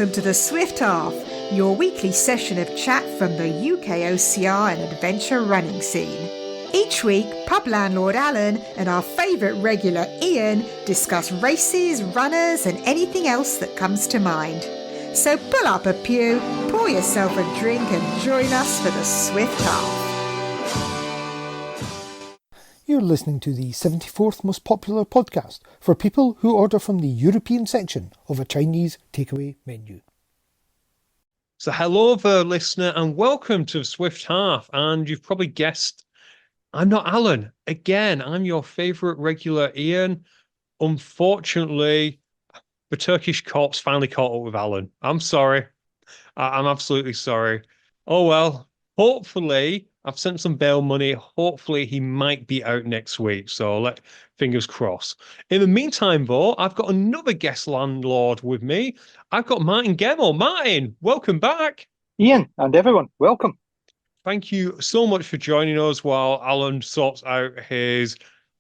welcome to the Swift Half, your weekly session of chat from the UKOCR and adventure running scene. Each week, pub landlord Alan and our favourite regular Ian discuss races, runners and anything else that comes to mind. So pull up a pew, pour yourself a drink and join us for the Swift Half. You're listening to the 74th most popular podcast for people who order from the European section of a Chinese takeaway menu. So hello there, listener, and welcome to the Swift Half. And you've probably guessed, I'm not Alan. Again, I'm your favourite regular Ian. Unfortunately, the Turkish cops finally caught up with Alan. I'm sorry. I'm absolutely sorry. Oh well, hopefully I've sent some bail money. Hopefully he might be out next week. So fingers crossed. In the meantime, though, I've got another guest landlord with me. I've got Martin Gemmell. Martin, welcome back. Ian and everyone, welcome. Thank you so much for joining us while Alan sorts out his,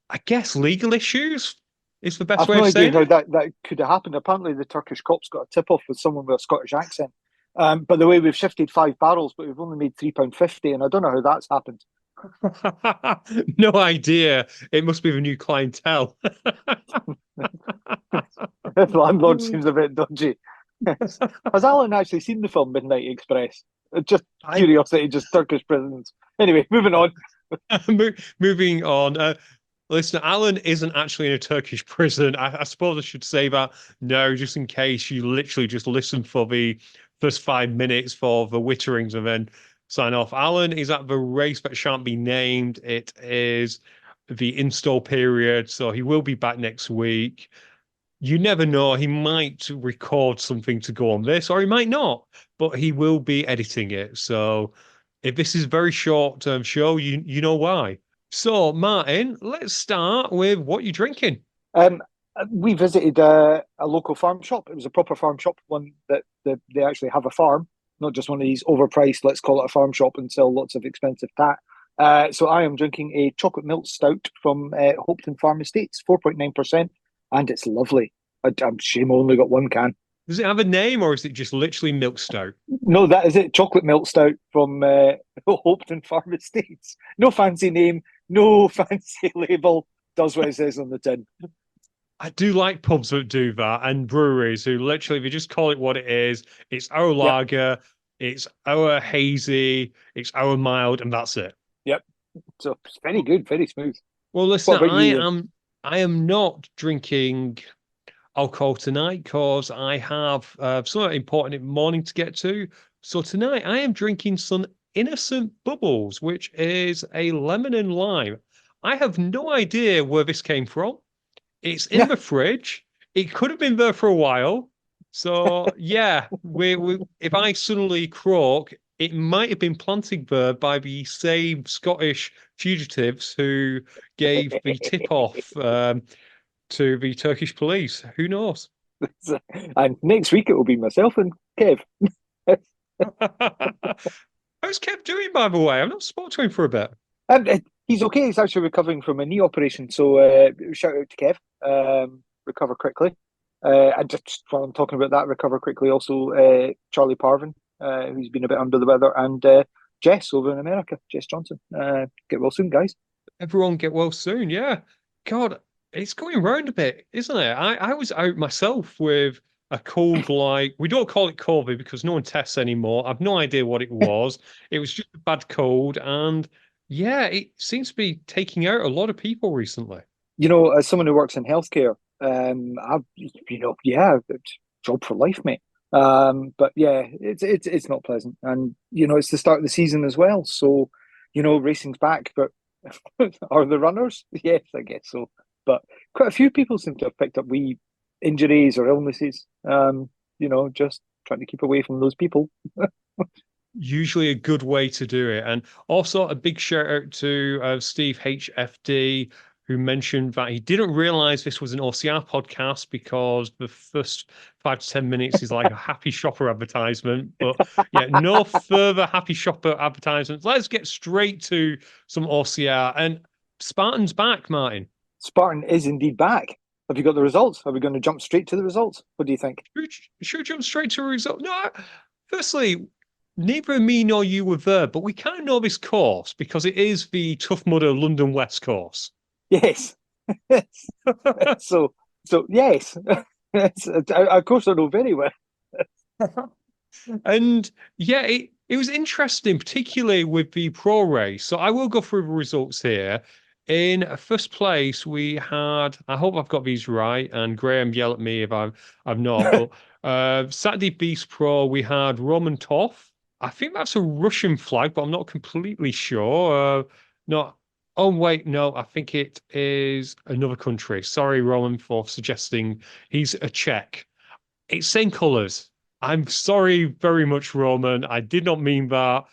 I guess, legal issues is the best way of saying it. I've no idea how that could have happened. Apparently the Turkish cops got a tip-off with someone with a Scottish accent. By the way, we've shifted 5 barrels, but we've only made £3.50, and I don't know how that's happened. No idea. It must be the new clientele. The landlord seems a bit dodgy. Has Alan actually seen the film Midnight Express? Just curiosity, just Turkish prisons. Anyway, moving on. Moving on. Listen, Alan isn't actually in a Turkish prison. I suppose I should say that. No, just in case you literally just listen for the first 5 minutes for the witterings and then sign off. Alan is at the race that shan't be named. It is the install period, so he will be back next week. You never know. He might record something to go on this, or he might not, but he will be editing it. So if this is a very short-term show, you know why. So, Martin, let's start with what you're drinking. We visited a local farm shop. It was a proper farm shop, one that they actually have a farm, not just one of these overpriced, let's call it a farm shop and sell lots of expensive tat. So I am drinking a chocolate milk stout from Hopetoun Farm Estates, 4.9%, and it's lovely. I'm shame I only got one can. Does it have a name or is it just literally milk stout? No, that is it. Chocolate milk stout from Hopetoun Farm Estates. No fancy name, no fancy label. Does what it says on the tin. I do like pubs that do that and breweries who literally, they just call it what it is. It's our lager, it's our hazy, it's our mild, and that's it. Yep. So it's very good, very smooth. Well, listen, I am not drinking alcohol tonight because I have something important morning to get to. So tonight I am drinking some Innocent Bubbles, which is a lemon and lime. I have no idea where this came from. It's in the fridge. It could have been there for a while. So yeah, if I suddenly croak, it might have been planted there by the same Scottish fugitives who gave the tip off to the Turkish police. Who knows? And next week it will be myself and Kev. How's Kev doing, by the way? I've not spoken to him for a bit. He's okay. He's actually recovering from a knee operation. So shout out to Kev. Recover quickly. And just while I'm talking about that, recover quickly. Also, Charlie Parvin, who's been a bit under the weather, and Jess over in America, Jess Johnson. Get well soon, guys. Everyone get well soon. Yeah. God, it's going round a bit, isn't it? I was out myself with a cold, we don't call it COVID because no one tests anymore. I've no idea what it was. It was just a bad cold. And yeah, it seems to be taking out a lot of people recently. You know, as someone who works in healthcare, job for life, mate. But yeah, it's not pleasant. And, it's the start of the season as well. So, racing's back, but are the runners? Yes, I guess so. But quite a few people seem to have picked up wee injuries or illnesses, just trying to keep away from those people. Usually a good way to do it. And also a big shout out to Steve HFD, who mentioned that he didn't realize this was an OCR podcast because the first 5 to 10 minutes is like a Happy Shopper advertisement. But yeah, no further Happy Shopper advertisements. Let's get straight to some OCR. And Spartan's back, Martin. Spartan is indeed back. Have you got the results? Are we going to jump straight to the results? What do you think? Should we jump straight to a result? No, firstly, neither me nor you were there, but we kind of know this course because it is the Tough Mudder London West course. Yes. so yes. Of course I know very well. And yeah, it was interesting, particularly with the pro race. So I will go through the results here. In first place, we had, I hope I've got these right, and Graham yell at me if I've not, but Saturday Beast Pro, we had Roman Toff. I think that's a Russian flag, but I'm not completely sure. Not, oh wait, no, I think it is another country. Sorry, Roman, for suggesting he's a Czech. It's same colours. I'm sorry very much, Roman. I did not mean that,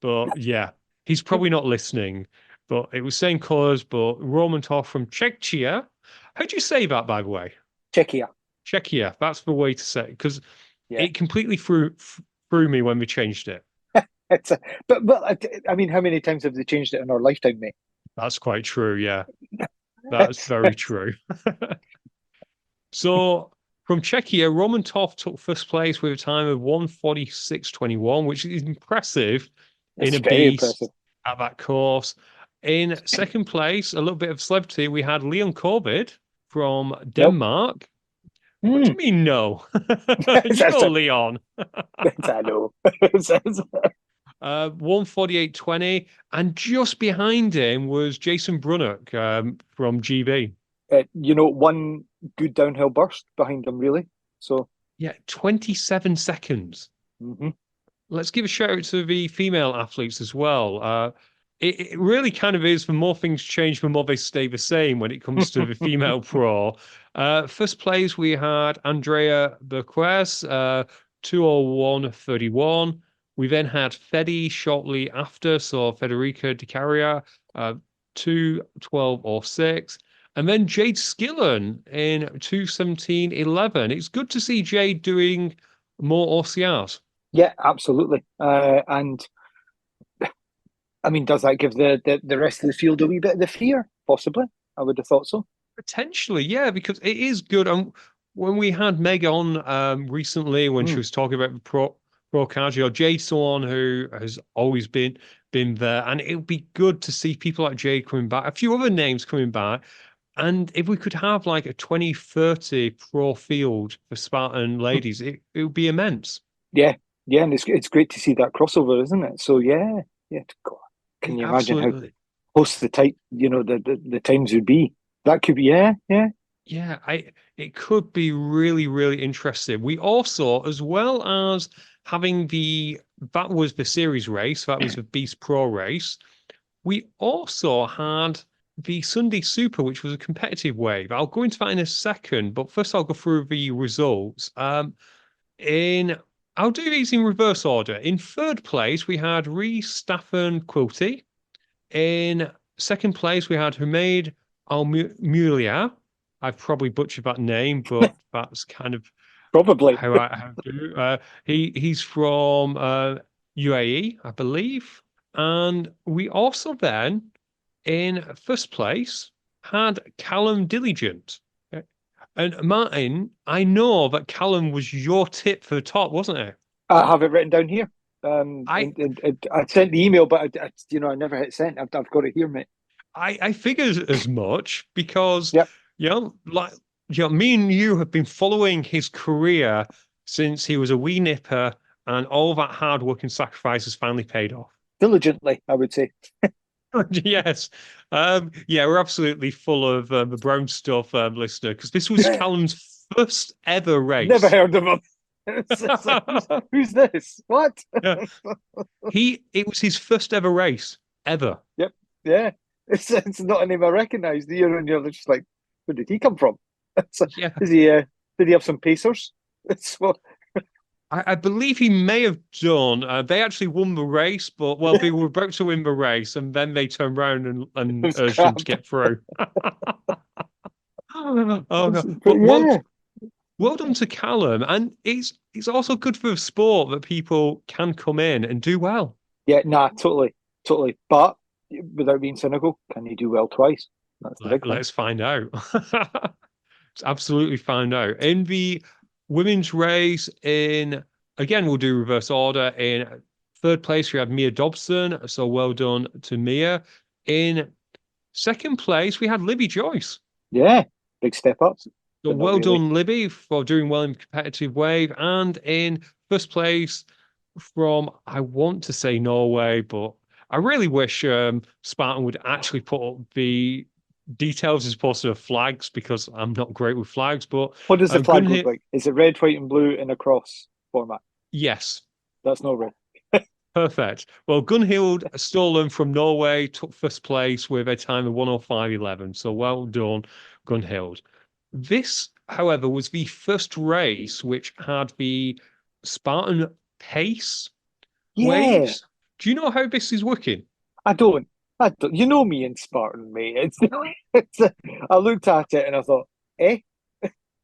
but yeah, he's probably not listening. But it was same colours, but Roman Toff from Czechia. How do you say that, by the way? Czechia. Czechia. That's the way to say it, because Yeah. it completely threw me when we changed it. But I mean, how many times have they changed it in our lifetime, mate? That's quite true. Yeah, that's very true. So from Czechia, Roman Toff took first place with a time of 1:46.21, which is impressive in a very beast impressive. at that course. In second place, a little bit of celebrity, we had Leon Corbett from Denmark. What do you mean, no? You know, Leon. I know. 1:48.20, and just behind him was Jason Brunnock from GB. One good downhill burst behind him, really. So yeah, 27 seconds. Mm-hmm. Let's give a shout out to the female athletes as well. It really kind of is, the more things change, the more they stay the same when it comes to the female pro. First place, we had Andrea Berquez, 2:01.31. We then had Fedi shortly after, so Federica Di Caria, 2:12.06. And then Jade Skillen in 2:17.11. It's good to see Jade doing more OCRs. Yeah, absolutely. And I mean, does that give the rest of the field a wee bit of the fear? Possibly. I would have thought so. Potentially, yeah, because it is good. When we had Meg on recently, when she was talking about the pro cardio, Jade someone who has always been there, and it would be good to see people like Jade coming back, a few other names coming back. And if we could have like a 2030 pro field for Spartan ladies, it would be immense. Yeah, and it's great to see that crossover, isn't it? So yeah. God, can you imagine how close the tight, the times would be? That could be, yeah. It could be really, really interesting. We also, as well as having that was the series race, that was the Beast Pro race, we also had the Sunday Super, which was a competitive wave. I'll go into that in a second, but first I'll go through the results. I'll do these in reverse order. In third place, we had Reese Staffen Quilty. In second place, we had Humaid Almulia. I've probably butchered that name, but that's kind of probably how I do. He's from UAE, I believe. And we also then, in first place, had Callum Diligent. And Martin, I know that Callum was your tip for the top, wasn't it? I have it written down here. I sent the email, but I never hit send. I've got it here, mate. I figured as much because yep. Me and you have been following his career since he was a wee nipper, and all that hard work and sacrifice has finally paid off. Diligently, I would say. Yes. We're absolutely full of the brown stuff, listener, because this was Callum's first ever race. Never heard of him. Who's this? What? Yeah. It was his first ever race, ever. Yep. Yeah. It's not a name I recognise. You're just like, where did he come from? Yeah. Did he have some pacers? I believe he may have done. They actually won the race, but they were about to win the race, and then they turned around and urged him to get through. Well done to Callum, and it's also good for the sport that people can come in and do well. Yeah, totally. But without being cynical, can you do well twice? That's the big thing. Let's find out. absolutely found out. In the women's race, again, we'll do reverse order. In third place, we had Mia Dobson. So well done to Mia. In second place, we had Libby Joyce. Yeah, big step up. So But not well really. done, Libby, for doing well in competitive wave. And in first place from, I want to say Norway, but I really wish Spartan would actually put up the details as opposed to flags, because I'm not great with flags. But What does the flag look Gunhild, like? Is it red, white, and blue in a cross format? yes, That's not red. perfect. Well, Gunhild Stolen from Norway took first place with a time of 1:05:11. So well done, Gunhild. This, however, was the first race which had the Spartan pace Yeah, waves. Do you know how this is working? I don't. I don't. You know me in Spartan, mate. I looked at it and I thought, eh?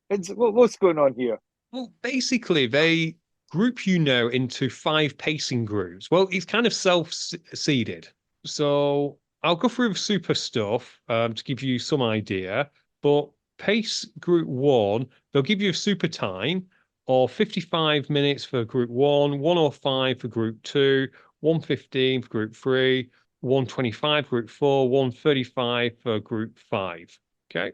What's going on here? Well, basically, they group you now into 5 pacing groups. Well, it's kind of self-seeded. So I'll go through the super stuff to give you some idea. But pace group 1, they'll give you a super time of 55 minutes for group 1, 1:05 for group 2, 1:15 for group 3, 1:25 group 4, 1:35 for group 5. Okay.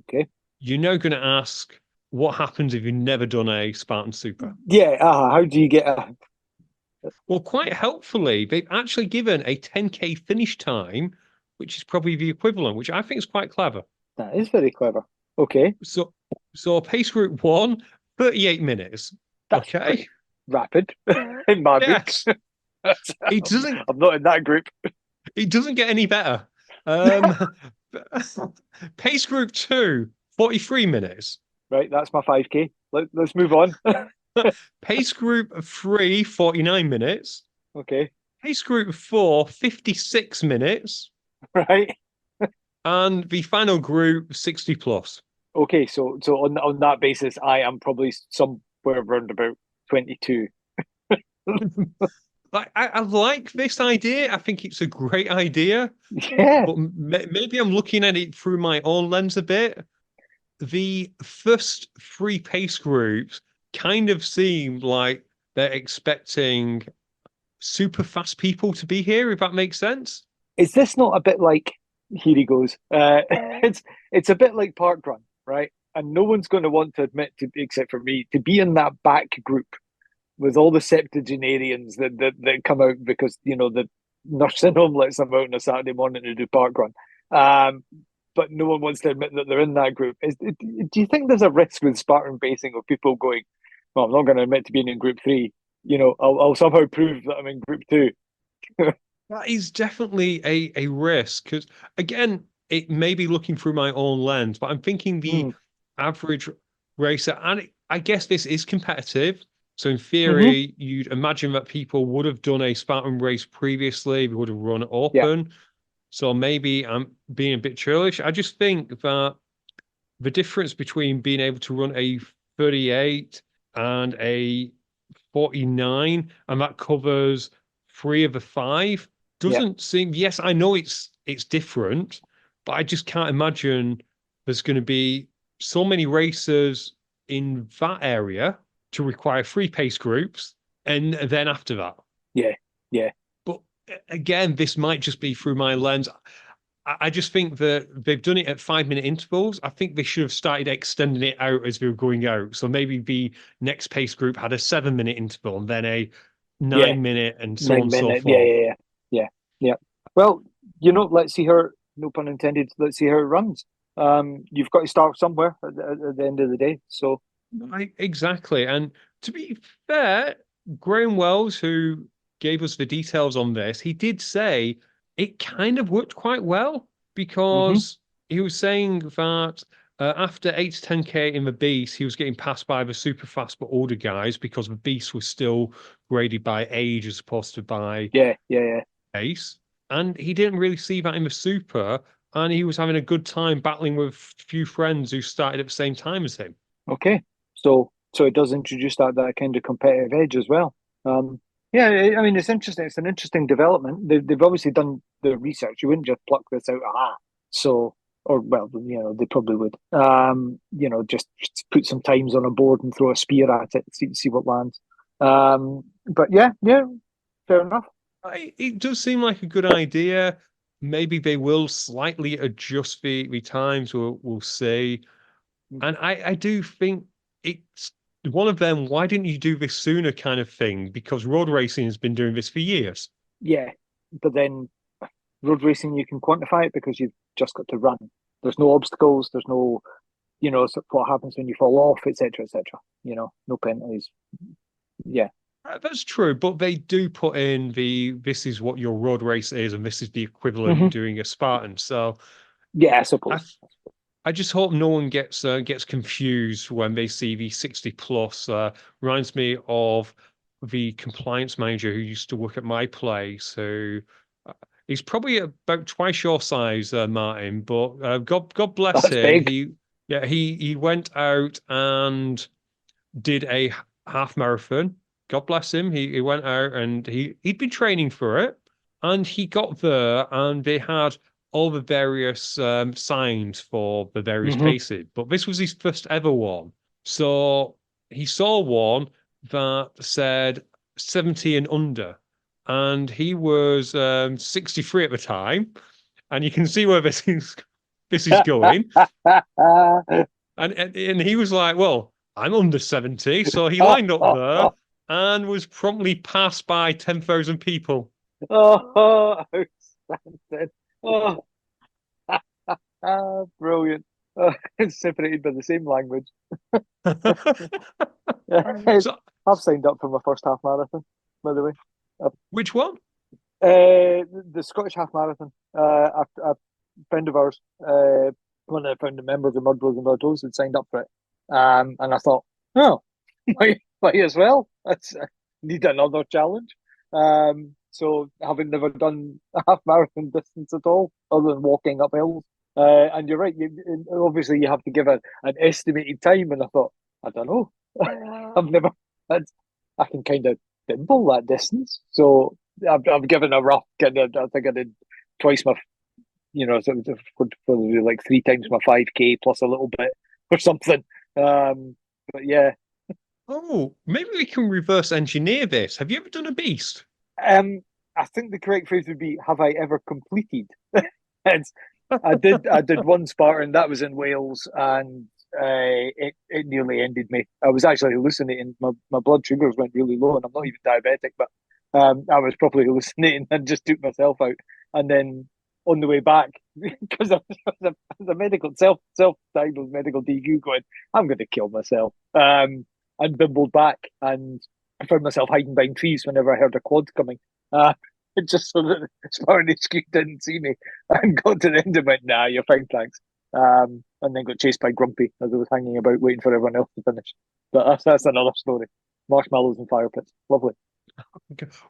Okay. You're now going to ask, what happens if you've never done a Spartan Super? Yeah. How do you get a? Well, quite helpfully, they've actually given a 10K finish time, which is probably the equivalent, which I think is quite clever. That is very clever. Okay. So pace group 1, 38 minutes. That's Okay. pretty rapid in my book. Yes. It doesn't I'm not in that group. it doesn't get any better. Um pace group 2, 43 minutes. Right, that's my 5K. Let's move on. Pace group 3, 49 minutes. Okay. Pace group 4, 56 minutes. Right. And the final group, 60 plus. Okay, so on that basis, I am probably somewhere around about 22. Like I like this idea. I think it's a great idea, Yeah. but maybe I'm looking at it through my own lens a bit. The first 3 pace groups kind of seem like they're expecting super fast people to be here, if that makes sense. Is this not a bit like, here he goes. It's a bit like parkrun, right? And no one's going to want to admit to, except for me, to be in that back group with all the septuagenarians that come out because the nursing home lets them out on a Saturday morning to do parkrun. But no one wants to admit that they're in that group. Do you think there's a risk with Spartan basing of people going, well, I'm not going to admit to being in group 3. I'll somehow prove that I'm in group 2. That is definitely a risk, because again, it may be looking through my own lens, but I'm thinking the average racer, and I guess this is competitive. So in theory, you'd imagine that people would have done a Spartan race previously, they would have run open. Yeah. So maybe I'm being a bit churlish. I just think that the difference between being able to run a 38 and a 49, and that covers 3 of the 5, doesn't seem. Yes, I know it's different, but I just can't imagine there's going to be so many racers in that area to require 3 pace groups, and then after that. Yeah. But again, this might just be through my lens. I just think that they've done it at 5-minute intervals. I think they should have started extending it out as we were going out. So maybe the next pace group had a 7-minute interval and then a 9-minute and so on and so forth. Yeah. Well, let's see how, no pun intended, let's see how it runs. You've got to start somewhere at the end of the day. So exactly. And to be fair, Graham Wells, who gave us the details on this, he did say it kind of worked quite well, because he was saying that after 8 to 10K in the Beast, he was getting passed by the super fast but older guys, because the Beast was still graded by age as opposed to by pace. And he didn't really see that in the super, and he was having a good time battling with a few friends who started at the same time as him. Okay, so it does introduce that kind of competitive edge as well. Yeah, I mean, it's interesting. It's an interesting development. They've obviously done the research. You wouldn't just pluck this out of a hat. So or well, they probably would. Just put some times on a board and throw a spear at it, see what lands. But yeah, fair enough. It does seem like a good idea. Maybe they will slightly adjust the times. We'll see. And I do think it's one of them. Why didn't you do this sooner? Kind of thing, because road racing has been doing this for years. Yeah, but then road racing, you can quantify it because you've just got to run. There's no obstacles. There's no, what happens when you fall off, etc., etc. No penalties. Yeah, That's true, but they do put in this is what your road race is, and this is the equivalent doing a Spartan. So yeah, I suppose. I just hope no one gets confused when they see the 60 plus. Reminds me of the compliance manager who used to work at my place. Who he's probably about twice your size, Martin. But God bless That's him. big. He went out and did a half marathon. God bless him. He went out and he'd been training for it, and he got there, and they had all the various signs for the various paces. But this was his first ever one. So he saw one that said 70 and under. And he was 63 at the time. And you can see where this is going. And he was like, well, I'm under 70. So he lined up there and was promptly passed by 10,000 people. Oh, outstanding. Brilliant. It's separated by the same language. So, I've signed up for my first half marathon, by the way. which one? The Scottish half marathon. A friend of ours, one of the founding members of Mud Bros and Mud had signed up for it. And I thought, oh, might as well. Need another challenge. So having never done a half marathon distance at all, other than walking up hills. And you're right, obviously you have to give an estimated time. And I thought, I don't know. I've never, I can kind of dimple that distance. So I've given a rough kind of, I think I did twice my, so probably like 3 times my 5K plus a little bit or something. But yeah. Oh, maybe we can reverse engineer this. Have you ever done a beast? I think the correct phrase would be, have I ever completed? I did one Spartan that was in Wales, and it nearly ended me. I was actually hallucinating. My blood sugars went really low, and I'm not even diabetic, but I was probably hallucinating and just took myself out. And then on the way back, because I was a medical self diagnosed medical DQ, going, I'm going to kill myself. And bimbled back, and I found myself hiding behind trees whenever I heard a quad coming. Just so that Spartan HQ didn't see me, and got to the end and went, nah, you're fine, thanks. And then got chased by Grumpy as I was hanging about waiting for everyone else to finish. But that's another story. Marshmallows and fire pits. Lovely.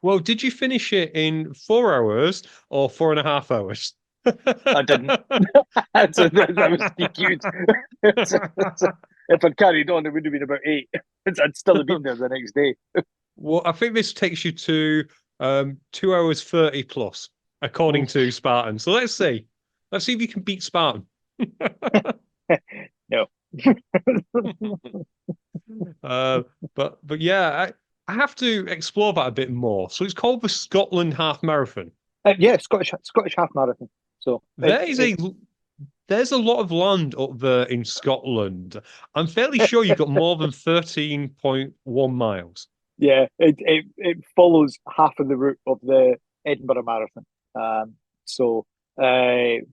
Well, did you finish it in 4 hours or 4.5 hours? I didn't. That was DQ'd. If I'd carried on, it would have been about 8. I'd still have been there the next day. Well, I think this takes you to 2 hours 30 plus, according to Spartan. So let's see. Let's see if you can beat Spartan. No. But yeah, I have to explore that a bit more. So it's called the Scotland Half Marathon. Yeah, Scottish half marathon. So there's a lot of land up there in Scotland. I'm fairly sure you've got more than 13.1 miles. Yeah, it follows half of the route of the Edinburgh Marathon.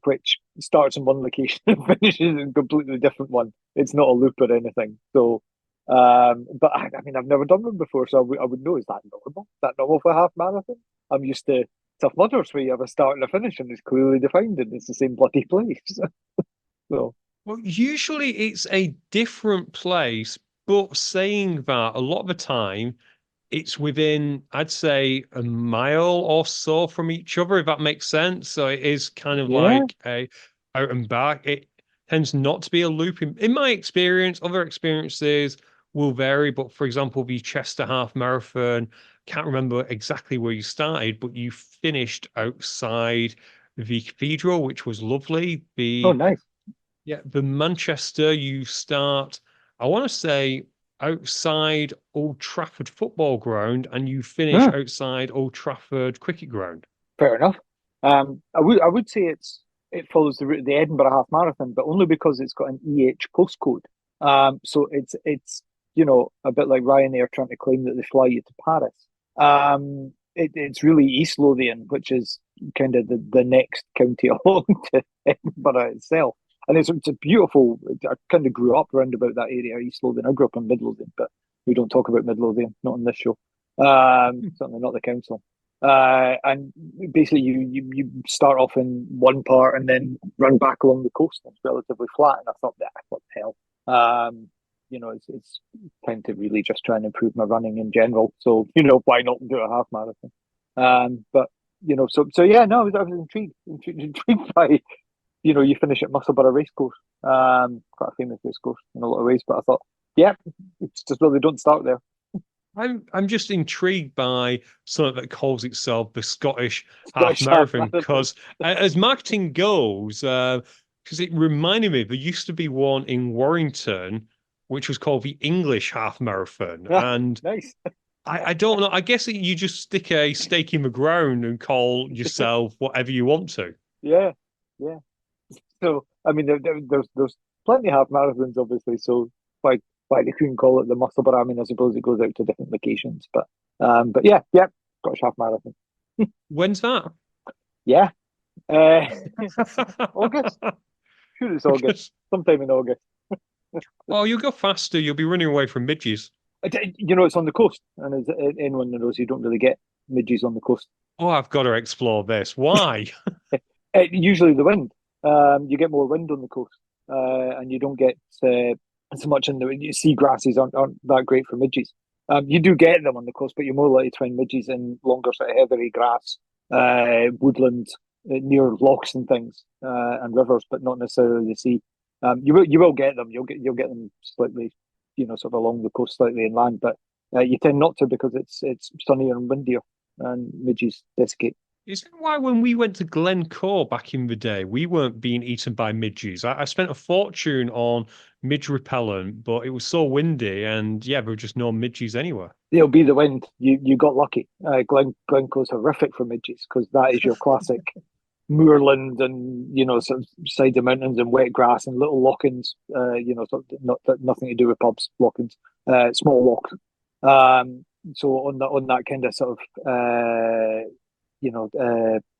Which starts in one location and finishes in a completely different one. It's not a loop or anything. So, but I mean, I've never done one before, so I would know, is that normal? Is that normal for a half marathon? I'm used to Tough Mudders where you have a start and a finish and it's clearly defined and it's the same bloody place. So, well, usually it's a different place, but saying that, a lot of the time it's within, I'd say, a mile or so from each other, if that makes sense. So it is kind of like a out and back. It tends not to be a loop. In my experience, other experiences will vary. But for example, the Chester Half Marathon, can't remember exactly where you started, but you finished outside the cathedral, which was lovely. oh, nice. Yeah, the Manchester, you start, I want to say, outside Old Trafford football ground, and you finish Yeah, outside Old Trafford cricket ground. fair enough. I would say it follows the route of the Edinburgh Half Marathon, but only because it's got an EH postcode. So it's a bit like Ryanair trying to claim that they fly you to Paris. It's really East Lothian, which is kind of the next county along to Edinburgh itself. And it's a beautiful. I kind of grew up around about that area, East Lothian. I grew up in Mid Lothian, but we don't talk about Mid Lothian, not on this show. Certainly not the council. And basically, you start off in one part and then run back along the coast. And it's relatively flat, and I thought, what the hell? It's time to really just try and improve my running in general. So why not do a half marathon? But so yeah, no, I was intrigued by you finish at Musselburgh Racecourse, quite a famous racecourse in a lot of ways. But I thought, yeah, it's just really don't start there. I'm just intrigued by something that calls itself the Scottish Half Scottish half Marathon, marathon. because as marketing goes, because it reminded me there used to be one in Warrington, which was called the English Half Marathon, and Nice. I don't know. I guess you just stick a stake in the ground and call yourself whatever you want to. Yeah, yeah. So I mean, there's plenty of half marathons, obviously. So why they couldn't call it the Musselburgh? I mean, I suppose it goes out to different locations, but yeah, Scottish half marathon. When's that? Yeah, August. Sure, it's August. Sometime in August. Well, you'll go faster. You'll be running away from midges. It's on the coast, and as anyone knows, you don't really get midges on the coast. Oh, I've got to explore this. Why? Usually the wind. You get more wind on the coast, and you don't get so much in the sea grasses aren't that great for midges. You do get them on the coast, but you're more likely to find midges in longer sort of heathery grass, woodland near lochs and things, and rivers, but not necessarily the sea. You will get them. You'll get them slightly, sort of along the coast, slightly inland, but you tend not to because it's sunnier and windier, and midges desiccate. Is that why when we went to Glencoe back in the day, we weren't being eaten by midges? I spent a fortune on midge repellent, but it was so windy, and yeah, there were just no midges anywhere. It'll be the wind. You got lucky. Glencoe's horrific for midges because that is your classic moorland and sort of side of mountains and wet grass and little lochans. Sort of nothing to do with pubs. Lochans, small lochs. So on that kind of sort of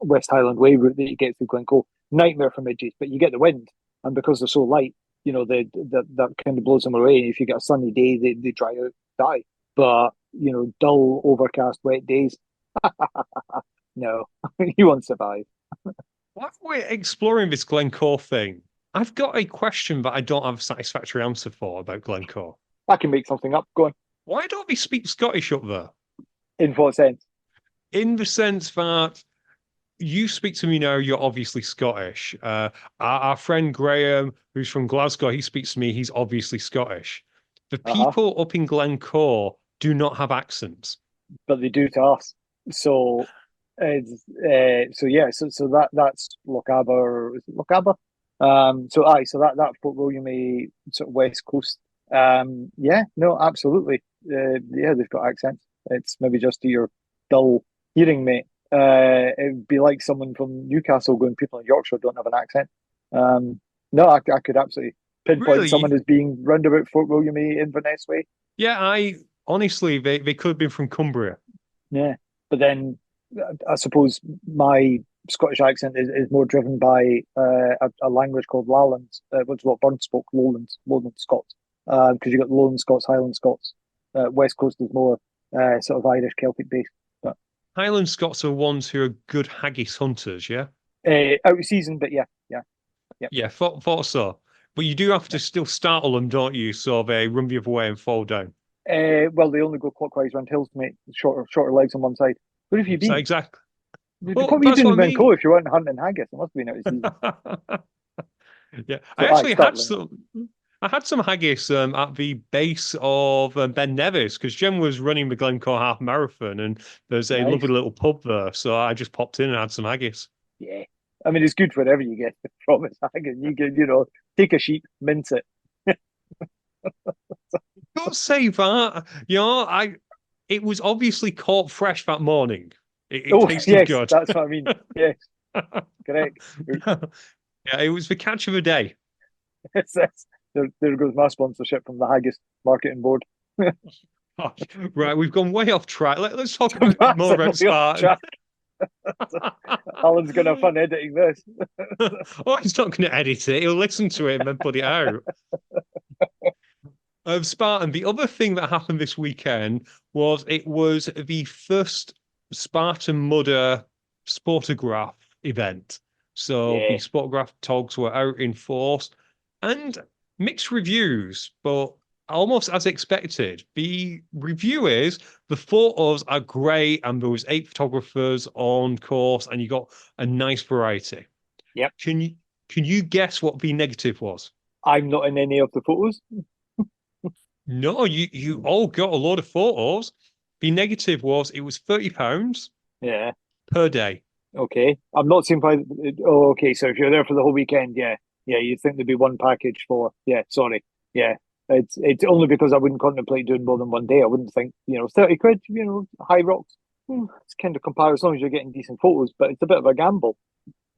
West Highland Way route that you get through Glencoe, nightmare for midges. But you get the wind, and because they're so light, that kind of blows them away. And if you get a sunny day, they dry out, die. But dull, overcast, wet days, no, you won't survive. While we're exploring this Glencoe thing, I've got a question that I don't have a satisfactory answer for about Glencoe. I can make something up. Go on. Why don't they speak Scottish up there? In what sense? In the sense that you speak to me now, you're obviously Scottish. Our friend Graham, who's from Glasgow, he speaks to me, he's obviously Scottish. The people up in Glencoe do not have accents. But they do to us. So, so that's Lochaber. Is it Lochaber? So that Fort William sort of West Coast. No, absolutely. They've got accents. It's maybe just to your dull hearing, mate. It'd be like someone from Newcastle going, people in Yorkshire don't have an accent. No, I could absolutely pinpoint Really? someone as being round about Fort William Inverness way. Yeah, honestly, they could have been from Cumbria. Yeah, but then I suppose my Scottish accent is more driven by a language called Lowlands, which is what Burns spoke, Lowland Scots, because you got Lowland Scots, Highland Scots. West Coast is more sort of Irish Celtic based. But Highland Scots are ones who are good haggis hunters, yeah? out of season, but yeah. Yeah, thought so. But you do have to still startle them, don't you? So they run the other way and fall down. Well, they only go clockwise around hills to make shorter legs on one side. Where have you been? So exactly. What were you doing in Glencoe if you weren't hunting haggis? It must have been out of season. Yeah, So, I actually had Scotland. I had some haggis at the base of Ben Nevis because Jem was running the Glencoe Half Marathon and there's a Nice. lovely little pub there. So I just popped in and had some haggis. Yeah. I mean, it's good wherever you get it from. It's haggis. You can, take a sheep, mince it. Don't say that. It was obviously caught fresh that morning. It Oh, tasted yes, good. that's what I mean. Yes, correct. Yeah, it was the catch of the day. There goes my sponsorship from the Haggis Marketing Board. Right, we've gone way off track. Let's talk more about Massively off Spartan. track. Alan's going to have fun editing this. Oh, he's not going to edit it. He'll listen to it and then put it out. Spartan, the other thing that happened this weekend was it was the first Spartan Mudder Sportograph event. So the Yeah. Sportograph togs were out in force and mixed reviews, but almost as expected. The review is the photos are great and there was 8 photographers on course and you got a nice variety. Yep. Can you guess what the negative was? I'm not in any of the photos. No, you all got a lot of photos. The negative was it was £30 Yeah. per day. Okay. I'm not seeing why. Oh, okay. So if you're there for the whole weekend, yeah. Yeah, you'd think there'd be one package for. Yeah, sorry. Yeah. It's only because I wouldn't contemplate doing more than one day. I wouldn't think, 30 quid, high rocks. It's kind of comparable as long as you're getting decent photos, but it's a bit of a gamble.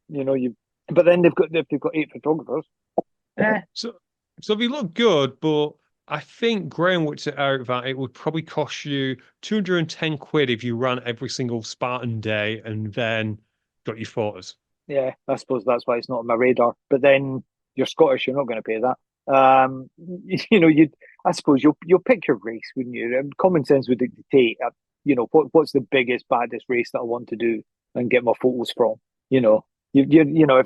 But then they've got 8 photographers. So they look good, but I think Graham worked it out that it would probably cost you 210 quid if you ran every single Spartan day and then got your photos. Yeah, I suppose that's why it's not on my radar. But then you're Scottish, you're not going to pay that. I suppose you'll pick your race, wouldn't you? Common sense would dictate, what's the biggest, baddest race that I want to do and get my photos from. If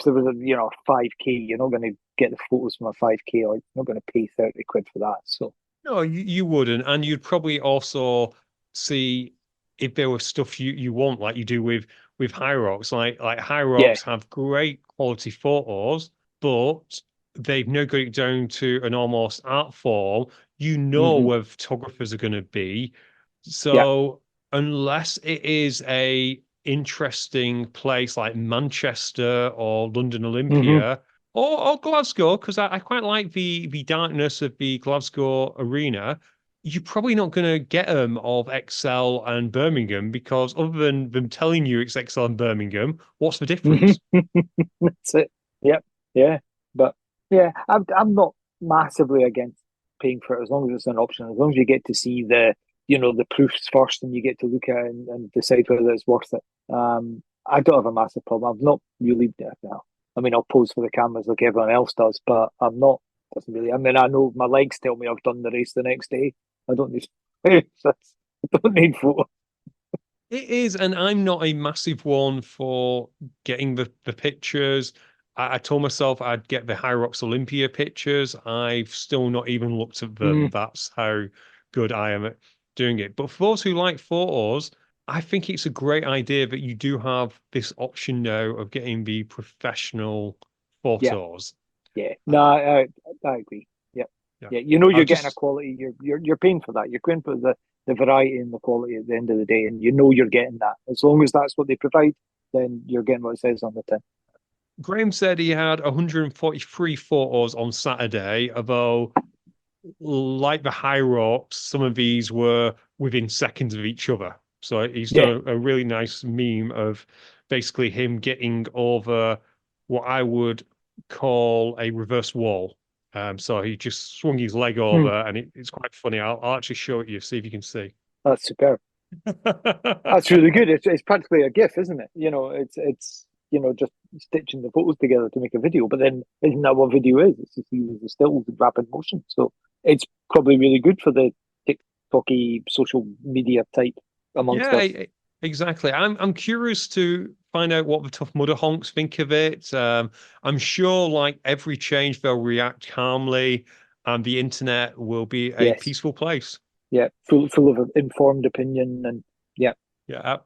there was a 5K, you're not going to get the photos from a 5K, or you're not going to pay 30 quid for that. So No, you wouldn't, and you'd probably also see if there was stuff you want, like you do with High Rocks. Like High Rocks have great quality photos, but they've now got it down to an almost art form. Where photographers are going to be. So unless it is a interesting place like Manchester or London Olympia or Glasgow, because I quite like the darkness of the Glasgow arena, you're probably not going to get them of Excel and Birmingham, because other than them telling you it's Excel and Birmingham, what's the difference? That's it. Yep. Yeah. But yeah, I'm not massively against paying for it as long as it's an option. As long as you get to see the proofs first and you get to look at it and decide whether it's worth it. I don't have a massive problem. I've not really now. I mean, I'll pose for the cameras like everyone else does, but I'm not. Doesn't really. I mean, I know my legs tell me I've done the race the next day. I don't need. I don't need photos. It is, and I'm not a massive one for getting the pictures. I told myself I'd get the High Rocks Olympia pictures. I've still not even looked at them. That's how good I am at doing it. But for those who like photos, I think it's a great idea that you do have this option now of getting the professional photos. Yeah. No, I agree. Yeah. You're getting a quality. You're paying for that. You're paying for the variety and the quality at the end of the day, and you're getting that. As long as that's what they provide, then you're getting what it says on the tin. Graham said he had 143 photos on Saturday, although, like the High Rocks, some of these were within seconds of each other. So he's done a really nice meme of basically him getting over what I would call a reverse wall. So he just swung his leg over, and it's quite funny. I'll actually show it you, see if you can see. That's superb. That's really good. It's practically a GIF, isn't it? It's just stitching the photos together to make a video. But then isn't that what video is? It's just using the stills in rapid motion. So it's probably really good for the TikToky social media type amongst us. Exactly. I'm curious to find out what the Tough Mudder honks think of it. I'm sure, like every change, they'll react calmly, and the internet will be a peaceful place. Yeah, full of informed opinion, and yeah,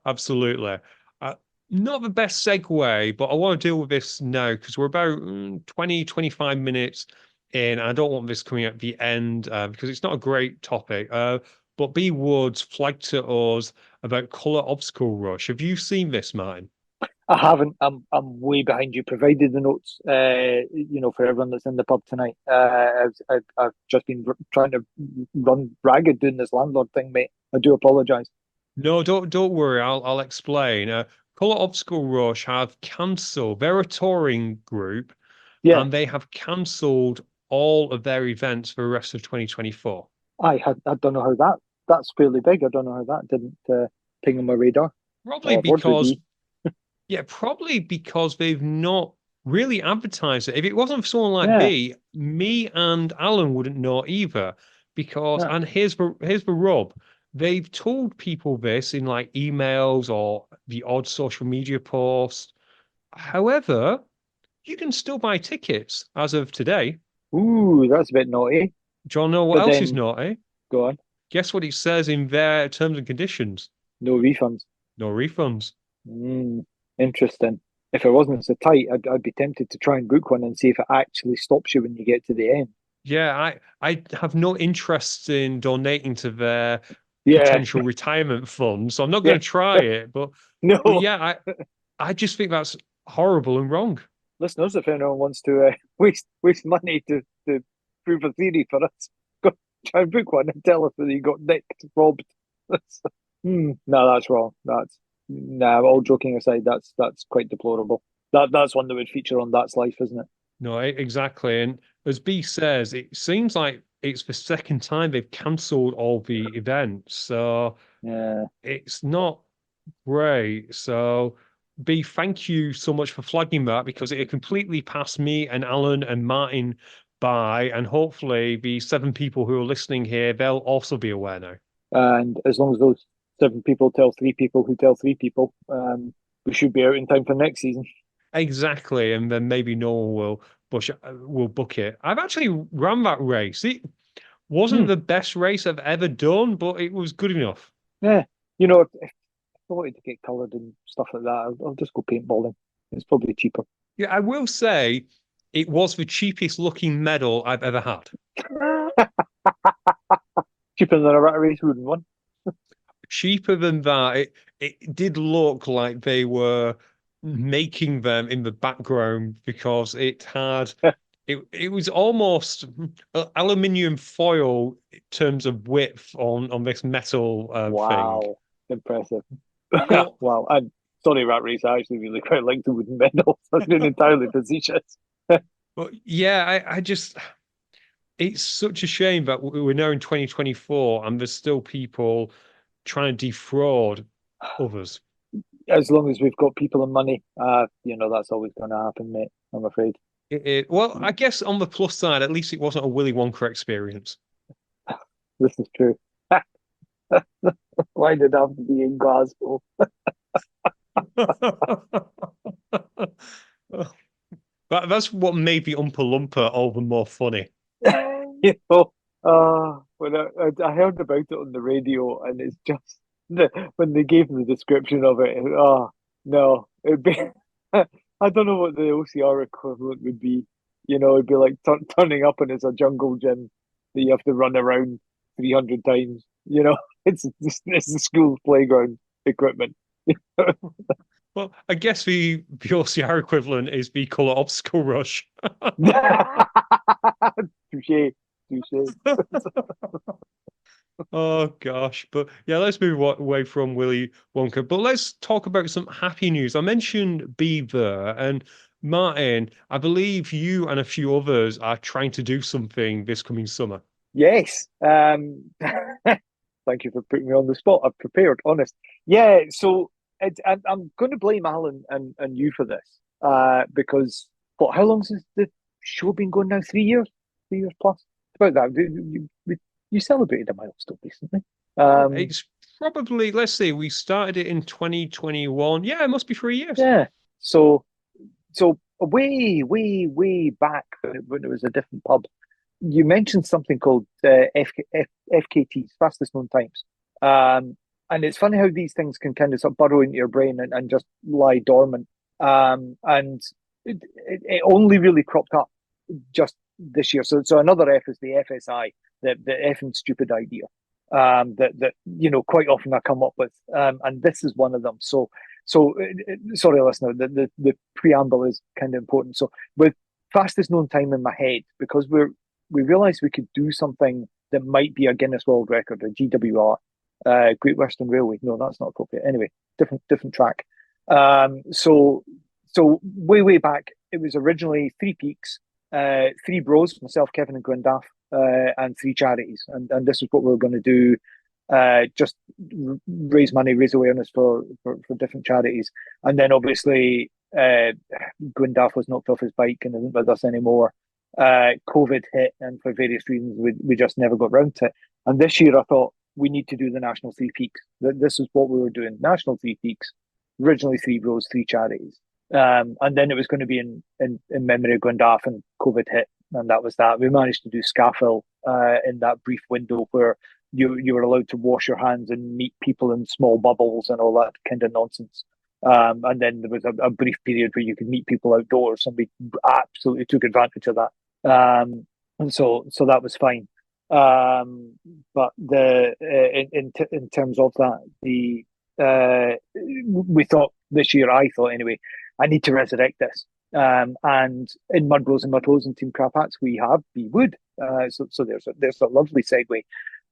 absolutely. Not the best segue, but I want to deal with this now because we're about 20-25 minutes in. I don't want this coming at the end because it's not a great topic. But B Woods flagged to us about Colour Obstacle Rush. Have you seen this, Martin? I haven't. I'm way behind you. Provided the notes, for everyone that's in the pub tonight. I've just been trying to run ragged doing this landlord thing, mate. I do apologise. No, don't worry. I'll explain. Colour Obstacle Rush have cancelled. They're a touring group, Yeah, and they have cancelled all of their events for the rest of 2024. I don't know how that's fairly big. I don't know how that didn't ping on my radar. Probably What would because, be? yeah, probably because they've not really advertised it. If it wasn't for someone like Yeah, me and Alan wouldn't know either. Because, yeah. and here's the rub. They've told people this in like emails or the odd social media post. However, you can still buy tickets as of today. Ooh, that's a bit naughty. Do you want to know what But else is then naughty? go on. Guess what it says in their terms and conditions? No refunds. No refunds. Mm, interesting. If it wasn't so tight, I'd be tempted to try and book one and see if it actually stops you when you get to the end. Yeah, I have no interest in donating to their Yeah, potential retirement fund, so I'm not going yeah. to try it. But No, yeah, I just think that's horrible and wrong. listeners, if anyone wants to waste money to prove a theory for us, go try and book one and tell us that you got nicked, robbed. No, that's wrong. All joking aside, that's quite deplorable. That's one that would feature on That's Life, isn't it? No, exactly. And as B says, it seems like it's the second time they've cancelled all the events, so Yeah. it's not great. So, B, thank you so much for flagging that because it completely passed me and Alan and Martin by, and hopefully the 7 people who are listening here, they'll also be aware now. And as long as those 7 people tell 3 people who tell 3 people, we should be out in time for next season. Exactly, and then maybe no one will book it. I've actually ran that race. It wasn't Hmm. the best race I've ever done, but it was good enough. Yeah. If I wanted to get coloured and stuff like that, I'll just go paintballing. It's probably cheaper. Yeah, I will say it was the cheapest looking medal I've ever had. Cheaper than a rat race wooden one. Cheaper than that, it did look like they were making them in the background because it was almost aluminium foil in terms of width on this metal thing. Wow. Impressive. But Wow. And sorry, rat race. I actually really quite like the wooden medals. That's been entirely facetious. but yeah, I just it's such a shame that we're now in 2024 and there's still people trying to defraud others. As long as we've got people and money, that's always going to happen, mate. I'm afraid. Well, I guess on the plus side, at least it wasn't a Willy Wonka experience. This is true. Why did I have to be in Glasgow? That's what made the Oompa Loompa all the more funny. you know, when I heard about it on the radio, and it's just when they gave the description of it, no, it'd be I don't know what the OCR equivalent would be. It'd be like turning up and it's a jungle gym that you have to run around 300 times. It's the school playground equipment. Well, I guess the OCR equivalent is the Colour Obstacle Rush. Touche, touche. Oh gosh, but yeah, let's move away from Willy Wonka. But let's talk about some happy news. I mentioned Beaver and Martin. I believe you and a few others are trying to do something this coming summer. Yes. Thank you for putting me on the spot. I've prepared, honest. Yeah, so I'm going to blame Alan and you for this because how long has the show been going now? 3 years? 3 years plus? About that. You celebrated a milestone recently. It's probably, let's see, we started it in 2021. Yeah, it must be 3 years. Yeah. So way, way, way back when it was a different pub, you mentioned something called FKTs, fastest known times. And it's funny how these things can kind of sort of burrow into your brain and just lie dormant. And it only really cropped up just this year. So another F is the FSI, the effing stupid idea. That quite often I come up with, and this is one of them. So So, sorry, listener, the preamble is kind of important. So, with fastest known time in my head, because we realised we could do something that might be a Guinness World Record, a GWR, Great Western Railway. No, that's not appropriate. Anyway, different track. So way back, it was originally three peaks, three bros, myself, Kevin, and Gwendaff, and three charities, and this is what we were going to do. Just raise money, raise awareness for different charities, and then obviously Gwendaff was knocked off his bike and isn't with us anymore. COVID hit, and for various reasons, we just never got round to it. And this year, I thought we need to do the National Three Peaks. This is what we were doing: National Three Peaks. Originally, three bros, three charities, and then it was going to be in memory of Gwendaff, and COVID hit, and that was that. We managed to do Scafell in that brief window where you were allowed to wash your hands and meet people in small bubbles and all that kind of nonsense. And then there was a brief period where you could meet people outdoors, and we absolutely took advantage of that. And so that was fine. But in terms of that, we thought this year, I thought anyway, I need to resurrect this. And in Mud Bros and Mud Hose and Team Crab Hats, we would. So there's a lovely segue.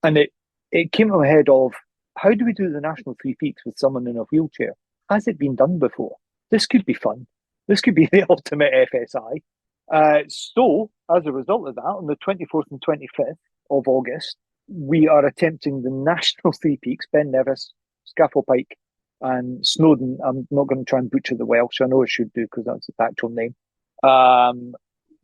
And it came to my head of, how do we do the National Three Peaks with someone in a wheelchair? Has it been done before? This could be fun. This could be the ultimate FSI. So, as a result of that, on the 24th and 25th of August, we are attempting the National Three Peaks: Ben Nevis, Scafell Pike, and Snowdon. I'm not going to try and butcher the Welsh. I know I should do, because that's the actual name.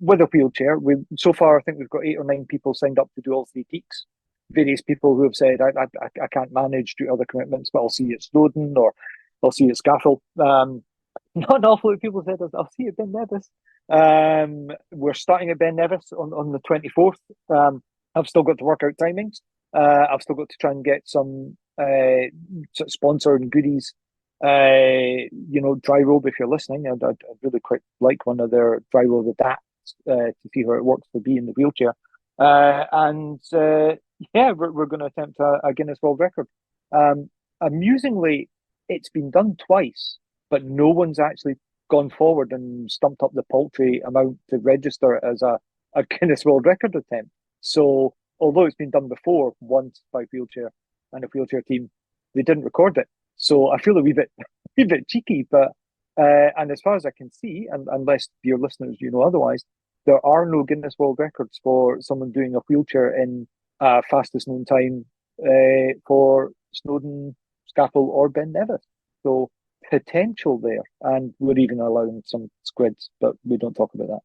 With a wheelchair. So far, I think we've got 8 or 9 people signed up to do all three peaks. Various people who have said, I can't manage, do other commitments, but I'll see you at Snowdon, or I'll see you at Scafell. Not an awful lot of people said, I'll see you at Ben Nevis. We're starting at Ben Nevis on the 24th. I've still got to work out timings. I've still got to try and get some sponsored goodies. Dry robe, if you're listening. I'd really quite like one of their dry robe adapts to see how it works for me in the wheelchair. We're going to attempt a Guinness World Record. Amusingly, it's been done twice, but no one's actually gone forward and stumped up the paltry amount to register it as a Guinness World Record attempt. So, although it's been done before, once by wheelchair and a wheelchair team, they didn't record it. So I feel a wee bit cheeky, but and as far as I can see, and unless your listeners otherwise, there are no Guinness World Records for someone doing a wheelchair in fastest known time for Snowdon, Scafell, or Ben Nevis. So potential there, and we're even allowing some squids, but we don't talk about that.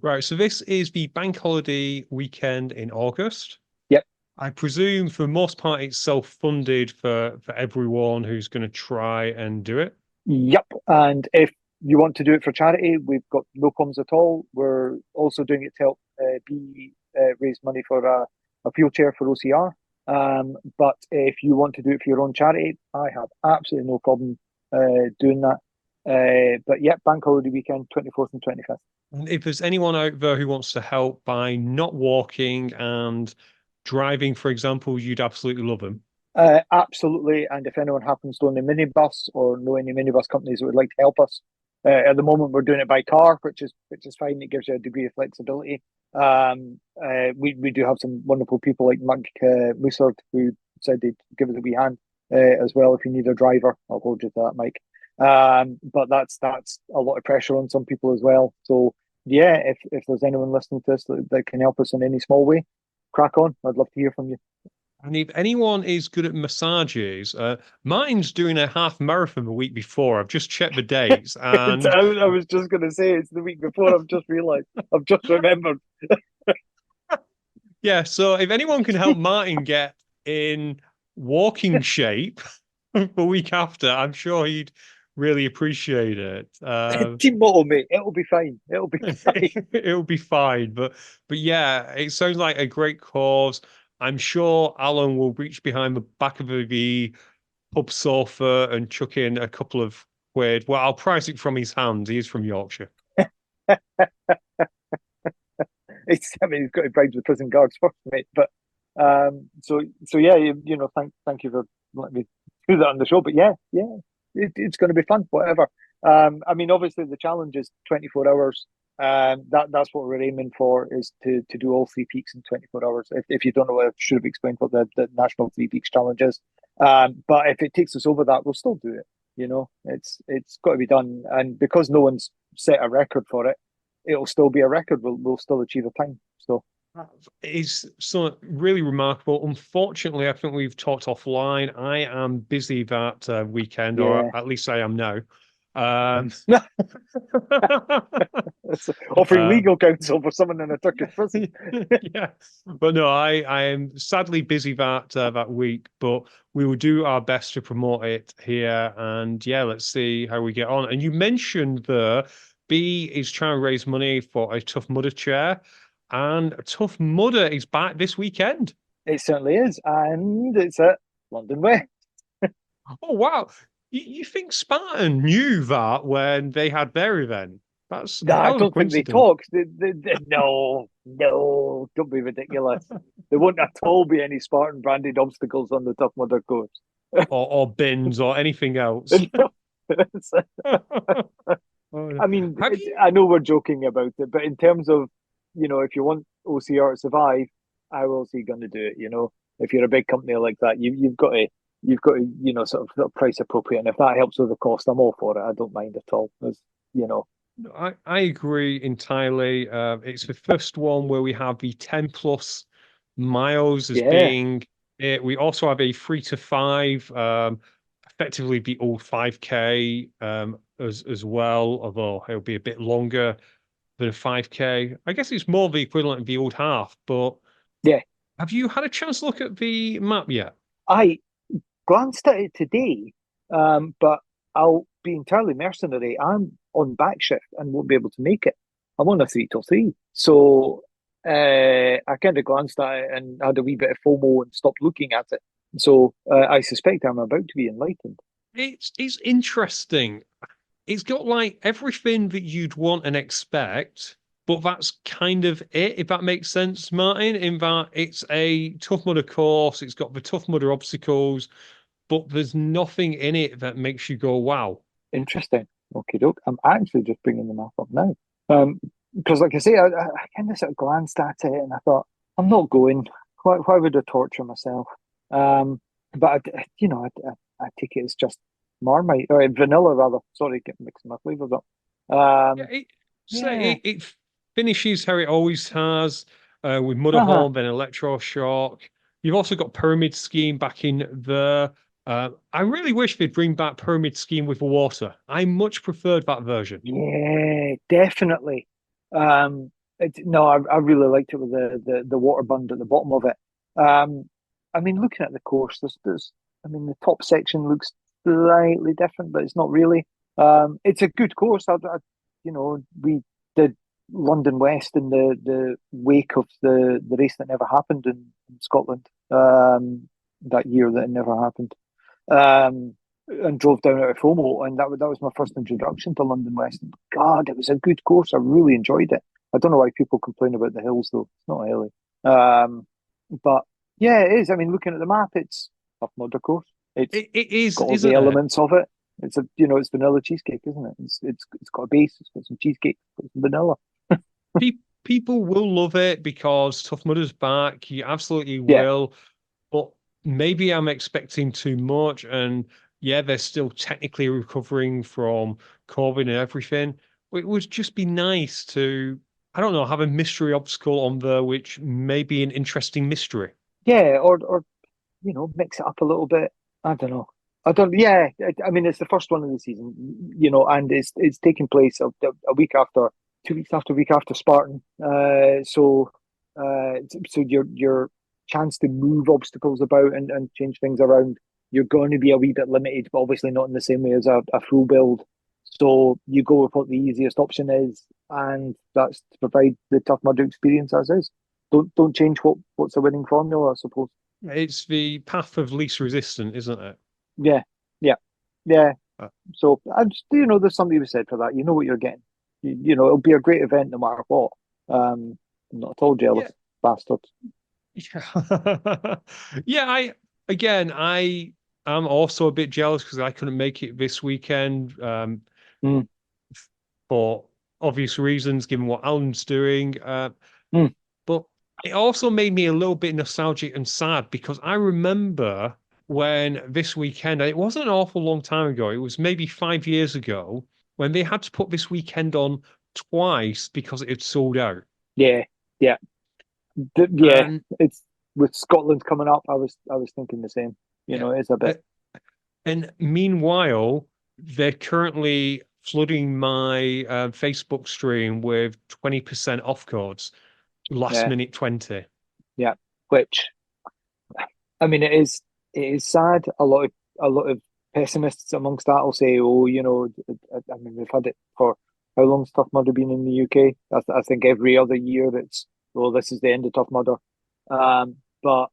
Right, so this is the bank holiday weekend in August. Yep. I presume for the most part it's self-funded for everyone who's going to try and do it. Yep, and if you want to do it for charity, we've got no problems at all. We're also doing it to help raise money for a wheelchair for OCR. But if you want to do it for your own charity, I have absolutely no problem doing that. But yeah, bank holiday weekend, 24th and 25th. And if there's anyone out there who wants to help by not walking and driving, for example, you'd absolutely love them. Absolutely. And if anyone happens to own a minibus or know any minibus companies that would like to help us, at the moment we're doing it by car, which is fine. It gives you a degree of flexibility. We do have some wonderful people like Mike Musard, who said they'd give us a wee hand as well if you need a driver. I'll hold you to that, Mike. But that's a lot of pressure on some people as well. So yeah, if there's anyone listening to this that can help us in any small way, crack on. I'd love to hear from you. And if anyone is good at massages, Martin's doing a half marathon the week before. I've just checked the dates. And I was just going to say it's the week before. I've just realised. I've just remembered. Yeah, so if anyone can help Martin get in walking shape the week after, I'm sure he'd really appreciate it. Team motto, mate. It'll be fine. It'll be fine. It'll be fine. But yeah, it sounds like a great cause. I'm sure Alan will reach behind the back of the pub sofa and chuck in a couple of quid. Well, I'll price it from his hand. He is from Yorkshire. He's got to bribe the prison guards first, mate. But so yeah, thank you for letting me do that on the show. But yeah, it's going to be fun, whatever. I mean, obviously the challenge is 24 hours. That's what we're aiming for, is to do all three peaks in 24 hours. If you don't know, I should have explained what the National Three Peaks Challenge is. But if it takes us over that, we'll still do it. You know, it's got to be done. And because no one's set a record for it, it'll still be a record. We'll still achieve a time. So it's so really remarkable. Unfortunately, I think we've talked offline. I am busy that weekend, or at least I am now. Offering legal counsel for someone in a Turkish prison. Yeah, but no, I am sadly busy that week, but we will do our best to promote it here. And yeah, let's see how we get on. And you mentioned B is trying to raise money for a Tough Mudder chair, and Tough Mudder is back this weekend. It certainly is, and it's at London West. Oh wow! You think Spartan knew that when they had their event? That's I don't think they talked. No, don't be ridiculous. There won't at all be any Spartan branded obstacles on the Tough Mudder course, or bins or anything else. I mean, I know we're joking about it, but in terms of, you know, if you want OCR to survive, how else are you going to do it? You know, if you're a big company like that, you've got to, you know, sort of price appropriate. And if that helps with the cost, I'm all for it. I don't mind at all. As you know, I agree entirely. It's the first one where we have the 10 plus miles as being it. We also have a 3 to 5, effectively the old 5K as well, although it'll be a bit longer than a 5K. I guess it's more the equivalent of the old half, but yeah. Have you had a chance to look at the map yet? I glanced at it today, but I'll be entirely mercenary. I'm on back shift and won't be able to make it. I'm on a 3 till 3. So I kind of glanced at it and had a wee bit of FOMO and stopped looking at it. So I suspect I'm about to be enlightened. It's interesting. It's got like everything that you'd want and expect, but that's kind of it, if that makes sense, Martin, in that it's a Tough Mudder course, it's got the Tough Mudder obstacles, but there's nothing in it that makes you go, wow. Interesting. Okay, doke. I'm actually just bringing the map up now. Because like I say, I kind of sort of glanced at it and I thought, I'm not going. Why would I torture myself? But I take it as just Marmite or vanilla rather. Sorry, get mixing my flavors up. It finishes how it always has, with Mudderhorn, then Electroshock. You've also got Pyramid Scheme back in there. I really wish they'd bring back Pyramid Scheme with water. I much preferred that version. Yeah, definitely. I really liked it with the water bund at the bottom of it. I mean, looking at the course, the top section looks slightly different, but it's not really. It's a good course. We did London West in the wake of the race that never happened in Scotland, that year that it never happened. And drove down out of FOMO, and that was my first introduction to London West. God, it was a good course. I really enjoyed it. I don't know why people complain about the hills, though. It's not hilly. But yeah, it is. I mean, looking at the map, it's a Mudder course. It is got all the elements of it. It's it's vanilla cheesecake, isn't it? It's got a base. It's got some cheesecake. It's got some vanilla. People will love it because Tough Mudder's back. You absolutely will. But maybe I'm expecting too much, and yeah, they're still technically recovering from COVID and everything. But it would just be nice to, I don't know, have a mystery obstacle on there, which may be an interesting mystery. Yeah, or mix it up a little bit. I don't know. I mean, it's the first one of the season, and it's taking place a week after, 2 weeks after, week after Spartan. So your chance to move obstacles about and change things around, you're going to be a wee bit limited, but obviously not in the same way as a full build. So you go with what the easiest option is, and that's to provide the Tough Mudder experience as is. Don't change what's a winning formula, I suppose. It's the path of least resistance, isn't it? Yeah. So I just, there's something to be said for that. You know what you're getting. It'll be a great event no matter what. I'm not at all jealous, bastards. Yeah. I I'm also a bit jealous because I couldn't make it this weekend Mm. for obvious reasons, given what Alan's doing. Mm. But it also made me a little bit nostalgic and sad because I remember when this weekend, and it wasn't an awful long time ago, it was maybe 5 years ago, when they had to put this weekend on twice because it had sold out. Yeah, yeah, yeah. And It's with Scotland coming up. I was thinking the same. yeah, It's a uh, bit. and meanwhile, they're currently flooding my Facebook stream with 20% off codes, last Yeah, minute 20. yeah. Which I mean, it is sad. A lot of pessimists amongst that will say, "Oh, I mean, we've had it for how long's Tough Mudder been in the UK? I think every other year it's, well, this is the end of Tough Mudder." But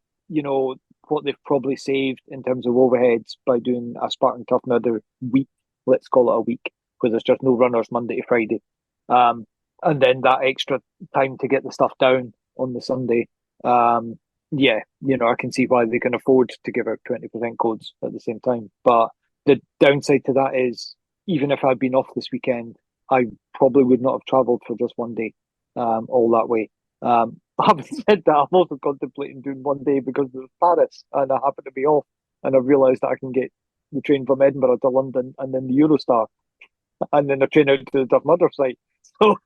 what they've probably saved in terms of overheads by doing a Spartan Tough Mudder week, let's call it a week, because there's just no runners Monday to Friday, um, and then that extra time to get the stuff down on the Sunday. Yeah, I can see why they can afford to give out 20% codes at the same time. But the downside to that is, even if I'd been off this weekend, I probably would not have travelled for just one day, all that way. Having said that, I'm also contemplating doing one day because it's Paris and I happen to be off, and I've realised that I can get the train from Edinburgh to London and then the Eurostar and then a train out to the Tough Mudder site. So,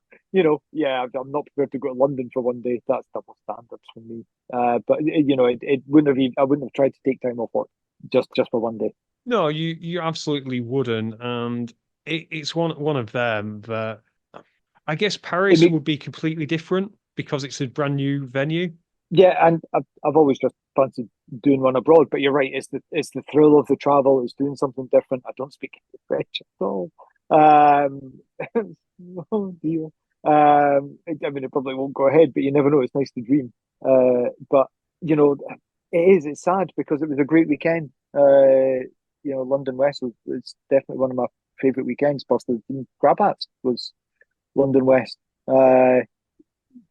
yeah, I'm not prepared to go to London for one day. That's double standards for me. But it wouldn't have I wouldn't have tried to take time off work just for one day. No, you absolutely wouldn't. And it's one of them that I guess It Paris make, would be completely different because it's a brand new venue. yeah, and I've always just fancied doing one abroad. But you're right. It's the thrill of the travel. It's doing something different. I don't speak French at all. Um, oh dear. I mean, it probably won't go ahead, but you never know. It's nice to dream. But you know, it's sad because it was a great weekend. London West was definitely one of my favourite weekends. Plus, the grab hats was London West.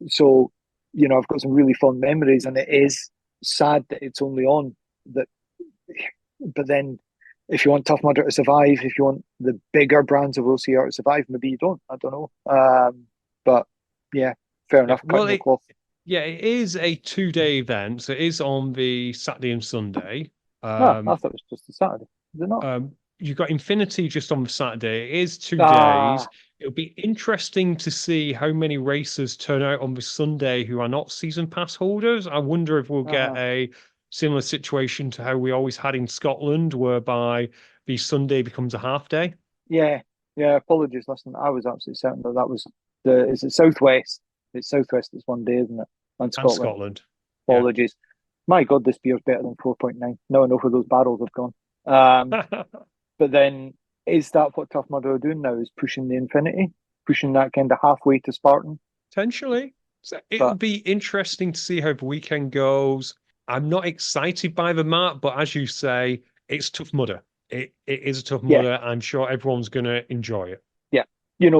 So, I've got some really fond memories, and it is sad that it's only on that. But then, if you want Tough Mudder to survive, if you want the bigger brands of OCR to survive, maybe you don't. I don't know. But yeah, fair Yeah. enough. Well, Cutting the cloth. it is a 2-day event. So it is on the Saturday and Sunday. No, I Um, thought it was just a Saturday. Is it not? you've got Infinity just on the Saturday. It is 2 days. Ah, It'll be interesting to see how many racers turn out on the Sunday who are not season pass holders. I wonder if we'll get uh-huh. a similar situation to how we always had in Scotland, whereby the Sunday becomes a half day. Yeah, yeah. Apologies. Listen, I was absolutely certain that was the. Is it Southwest? It's Southwest. It's one day, isn't it? And And Scotland. Scotland. Yeah. Apologies. My God, this beer's better than 4.9. Now I know where those barrels have gone. Um, but then is that what Tough Mudder are doing now? Is pushing the Infinity, pushing that kind of halfway to Spartan? Potentially. So it'll But be interesting to see how the weekend goes. I'm not excited by the map, but as you say, it's Tough Mudder. It is a Tough yeah, Mudder. I'm sure everyone's going to enjoy it. yeah.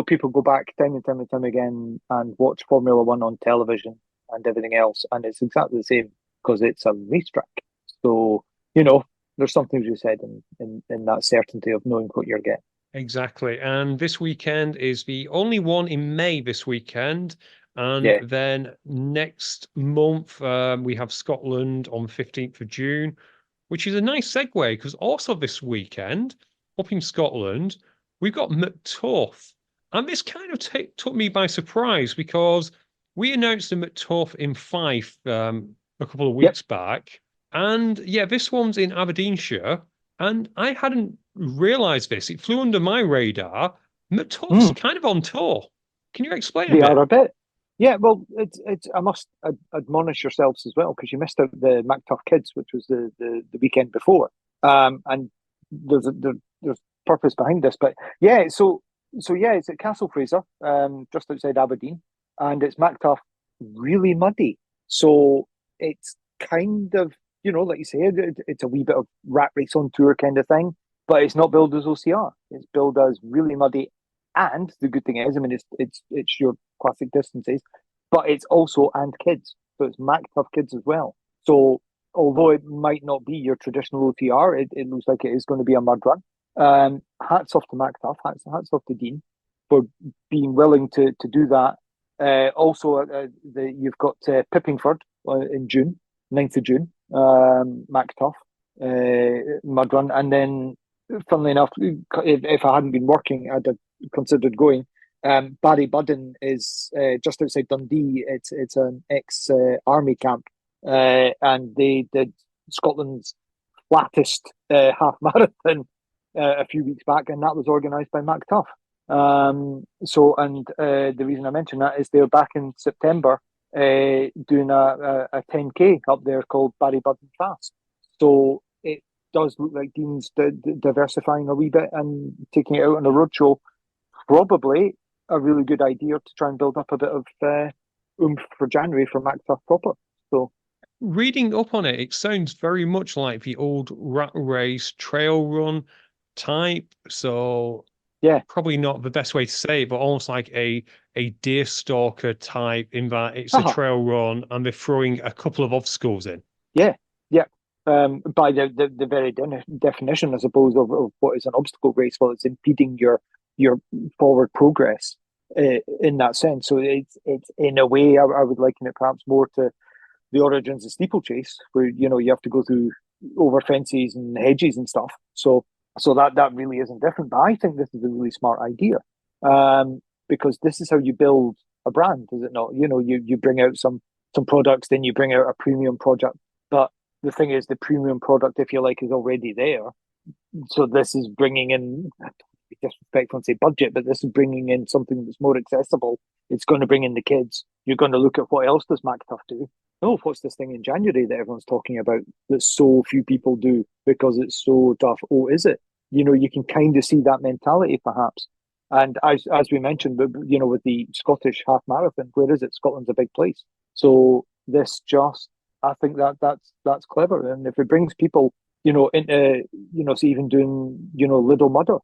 People go back time and time and time again and watch Formula One on television and everything else, and it's exactly the same because it's a racetrack. So there's something you said in that certainty of knowing what you're getting. Exactly. And this weekend is the only one in May this weekend. And Yeah. then next month, we have Scotland on the 15th of June, which is a nice segue because also this weekend up in Scotland, we've got McTuff. And this kind of took me by surprise because we announced a McTuff in Fife a couple of Yep. weeks back. And yeah, this one's in Aberdeenshire. And I hadn't realized this. It flew under my radar. McTuff's Mm. kind of on tour. Can you explain a They are bit? a bit. Yeah, well, it's. I must admonish yourselves as well because you missed out the MacTuff Kids, which was the weekend before. And there's purpose behind this, but yeah. So yeah, it's at Castle Fraser, just outside Aberdeen, and it's MacTuff really muddy. So it's kind of like you say, it's a wee bit of rat race on tour kind of thing, but it's not billed as OCR. It's billed as really muddy. And the good thing is, I mean, it's your classic distances, but it's also and kids, so it's Mac Tough Kids as well. So although it might not be your traditional OTR, it looks like it is going to be a mud run. Hats off to MacTuff, hats off to Dean for being willing to do that. Also, you've got Pippingford in June, 9th of June, MacTuff mud run. And then, funnily enough, if I hadn't been working, I'd have considered going. Barry Budden is just outside Dundee. It's an ex-army camp, and they did Scotland's flattest half marathon a few weeks back, and that was organised by MacTuff. The reason I mention that is they're back in September doing a 10K up there called Barry Budden Fast. So it does look like Dean's diversifying a wee bit and taking it out on a roadshow. Probably a really good idea to try and build up a bit of oomph for January for MacTuff proper. So, reading up on it, it sounds very much like the old rat race trail run type. So yeah, probably not the best way to say it, but almost like a deer stalker type, in that it's a trail run and they're throwing a couple of obstacles in. Yeah. By the very definition, I suppose, of what is an obstacle race, well, it's impeding your forward progress in that sense. So it's in a way, I would liken it perhaps more to the origins of steeplechase, where you have to go through over fences and hedges and stuff. So that really isn't different. But I think this is a really smart idea, because this is how you build a brand, is it not? You bring out some products, then you bring out a premium product. But the thing is, the premium product, if you like, is already there. So this is bringing in, disrespectful and say budget, but this is bringing in something that's more accessible. It's going to bring in the kids. You're going to look at what else does MacTuff do. Oh, what's this thing in January that everyone's talking about that so few people do because it's so tough? Oh, is it? You can kind of see that mentality perhaps. And as we mentioned, with the Scottish half marathon, where is it? Scotland's a big place. So this I think that's clever. And if it brings people, into, so even doing, Little Mudder,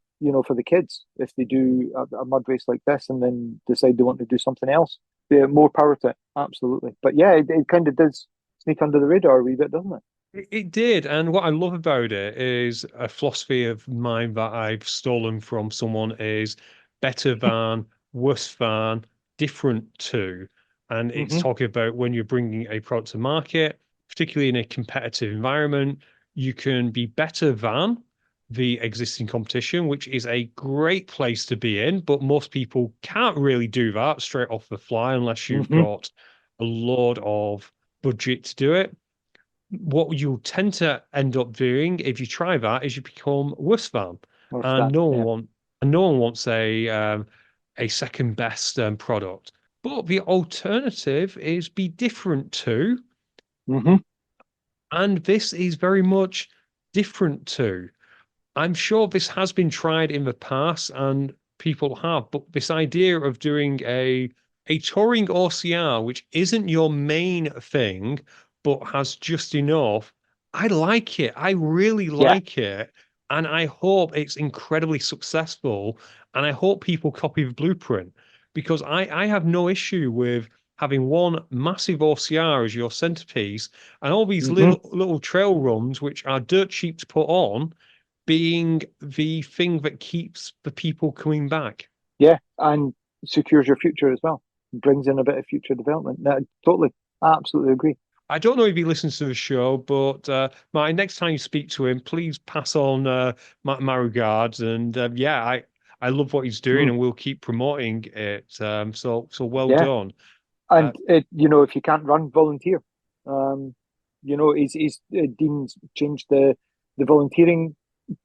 for the kids, if they do a mud race like this and then decide they want to do something else, more power to it. Absolutely. But yeah, it kind of does sneak under the radar a wee bit, doesn't it? It did. And what I love about it is a philosophy of mine that I've stolen from someone is better than, worse than, different to. And it's talking about when you're bringing a product to market, particularly in a competitive environment, you can be better than the existing competition, which is a great place to be in. But most people can't really do that straight off the fly unless you've got a lot of budget to do it. What you'll tend to end up doing if you try that is you become worse than, and no one wants a second best product. But the alternative is be different to, and this is very much different to. I'm sure this has been tried in the past and people have, but this idea of doing a touring OCR, which isn't your main thing, but has just enough, I like it. I really like it. And I hope it's incredibly successful. And I hope people copy the blueprint, because I have no issue with having one massive OCR as your centerpiece and all these little trail runs, which are dirt cheap to put on, being the thing that keeps the people coming back. Yeah, and secures your future as well. Brings in a bit of future development. No, totally. I absolutely agree. I don't know if he listens to the show, but Martin, next time you speak to him, please pass on my regards. And I love what he's doing, and we'll keep promoting it. So well done. And if you can't run, volunteer. He's Dean's changed the volunteering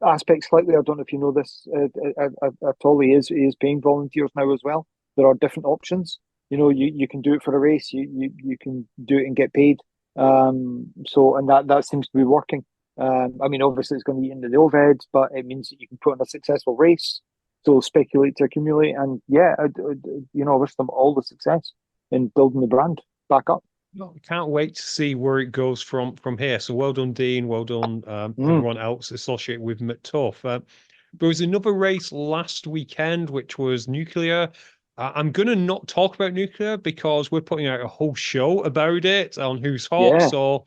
aspect slightly. I don't know if you know this at all. He is paying volunteers now as well. There are different options. You can do it for a race. You can do it and get paid. And that seems to be working. Obviously it's going to eat into the overheads, but it means that you can put on a successful race. So speculate to accumulate, and I wish them all the success in building the brand back up. No, can't wait to see where it goes from here. So well done, Dean. Well done, everyone else associated with McTuff. There was another race last weekend, which was nuclear. I'm going to not talk about nuclear because we're putting out a whole show about it on Who's Hot. Yeah. So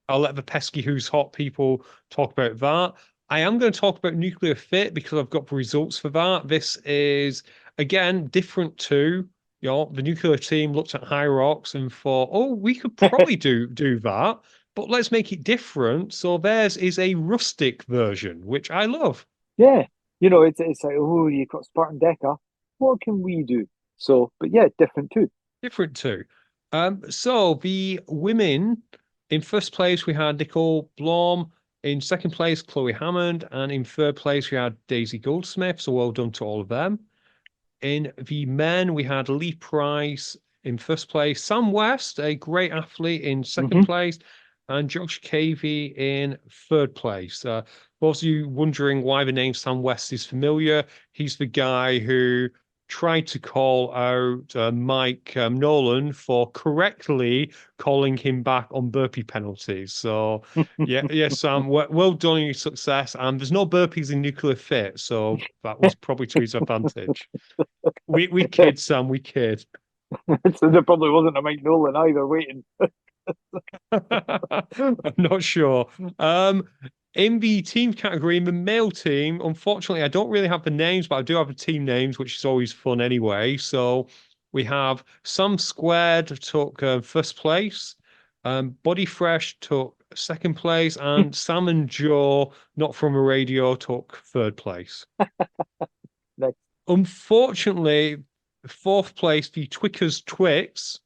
I'll let the pesky who's hot people talk about that. I am going to talk about nuclear fit because I've got the results for that. This is again different to the nuclear team looked at high rocks and thought, oh, we could probably do that, but let's make it different. So theirs is a rustic version, which I love. Yeah, it's like, oh, you've got Spartan Decker. What can we do? So, but yeah, different too. Different too. So the women in first place we had Nicole Blom. In second place, Chloe Hammond, and in third place we had Daisy Goldsmith. So well done to all of them. In the men, we had Lee Price in first place, Sam West, a great athlete, in 2nd place, and Josh Cavey in third place. For those of you wondering why the name Sam West is familiar, he's the guy who tried to call out Mike Nolan for correctly calling him back on burpee penalties. So, yes, Sam, well done on your success. And there's no burpees in nuclear fit, so that was probably to his advantage. We kid, Sam, we kid. So there probably wasn't a Mike Nolan either waiting. I'm not sure. In the team category, in the male team, unfortunately, I don't really have the names, but I do have the team names, which is always fun anyway. So we have Sam Squared took first place, Body Fresh took second place, and Sam and Joe, not from a radio, took third place. Nice. Unfortunately, fourth place, the Twickers Twix,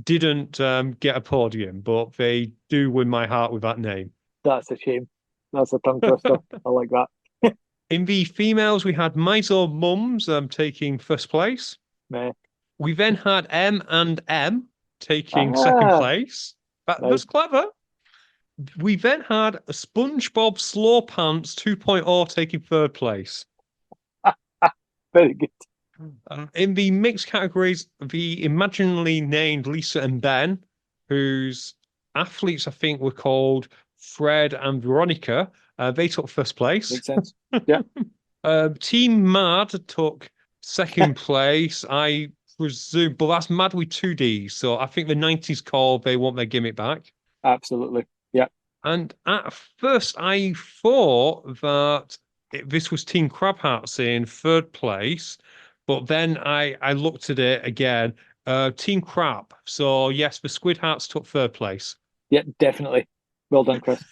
didn't get a podium, but they do win my heart with that name. That's a shame. That's a tongue twister. I like that. In the females, we had Mizo Mums taking first place. Meh. We then had M and M taking second place. That's clever. We then had a SpongeBob Slow Pants 2.0 taking third place. Very good. In the mixed categories, the imaginally named Lisa and Ben, whose athletes I think were called Fred and Veronica, they took first place. Makes sense. Yeah. Team Mad took second place. I presume, but that's Mad with 2D. So I think the 90s call, they want their gimmick back. Absolutely. Yeah. And at first, I thought that this was Team Crab Hats in third place. But then I looked at it again. Team Crab. So yes, the Squid Hats took third place. Yeah, definitely. Well done, Chris.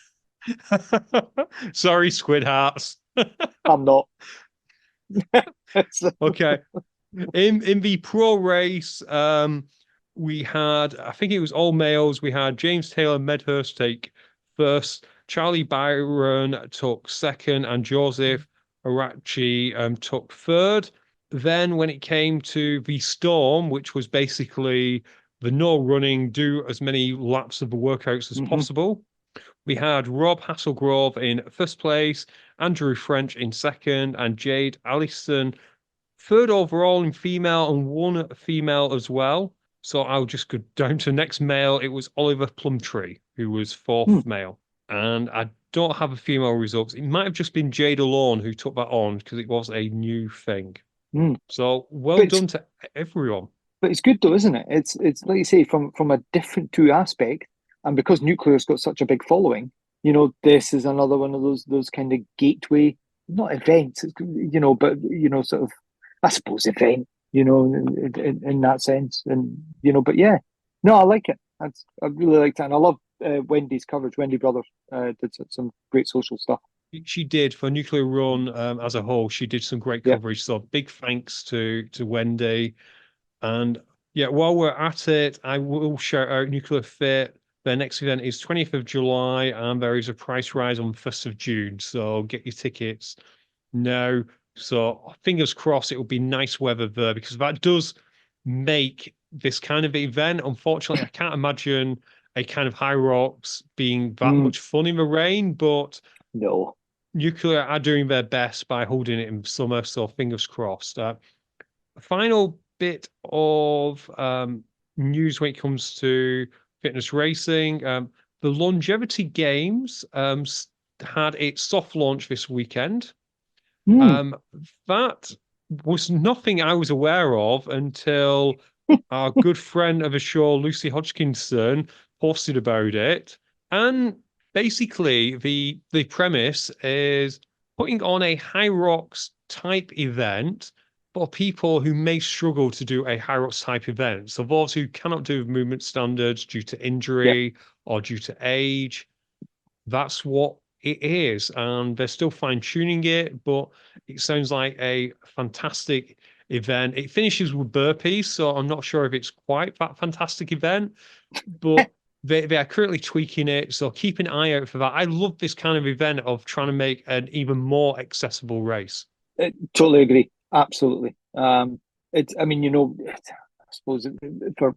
Sorry, Squid Hats. I'm not. Okay. In the pro race, we had, I think it was all males. We had James Taylor Medhurst take first. Charlie Byron took second, and Joseph Arachi took third. Then when it came to the Storm, which was basically the no running, do as many laps of the workouts as possible, we had Rob Hasselgrove in first place, Andrew French in second, and Jade Allison third overall in female and one female as well. So I'll just go down to the next male. It was Oliver Plumtree, who was fourth male. And I don't have a female results. It might have just been Jade alone who took that on because it was a new thing. So well done to everyone. But it's good though, isn't it? It's like you say, from a different two aspect, and because nuclear's got such a big following, this is another one of those kind of gateway, not events, but sort of, I suppose, event, in that sense, and but yeah, no, I like it. I really liked it, and I love Wendy's coverage. Wendy Brothers did some great social stuff. She did for Nuclear Run as a whole. She did some great coverage. So big thanks to Wendy. And yeah, while we're at it, I will shout out Nuclear Fit. Their next event is 20th of July, and there is a price rise on 1st of June. So get your tickets now. So fingers crossed it will be nice weather there, because that does make this kind of event. Unfortunately, I can't imagine a kind of high rocks being that much fun in the rain, but no. Nuclear are doing their best by holding it in summer, so fingers crossed. Final bit of news when it comes to fitness racing. The Longevity Games had its soft launch this weekend. That was nothing I was aware of until our good friend of the show, Lucy Hodgkinson, posted about it. And basically, the premise is putting on a high rocks type event for people who may struggle to do a high rocks type event. So those who cannot do movement standards due to injury or due to age, that's what it is. And they're still fine tuning it, but it sounds like a fantastic event. It finishes with burpees, so I'm not sure if it's quite that fantastic event, but they are currently tweaking it. So keep an eye out for that. I love this kind of event of trying to make an even more accessible race. Totally agree. Absolutely. I mean, I suppose for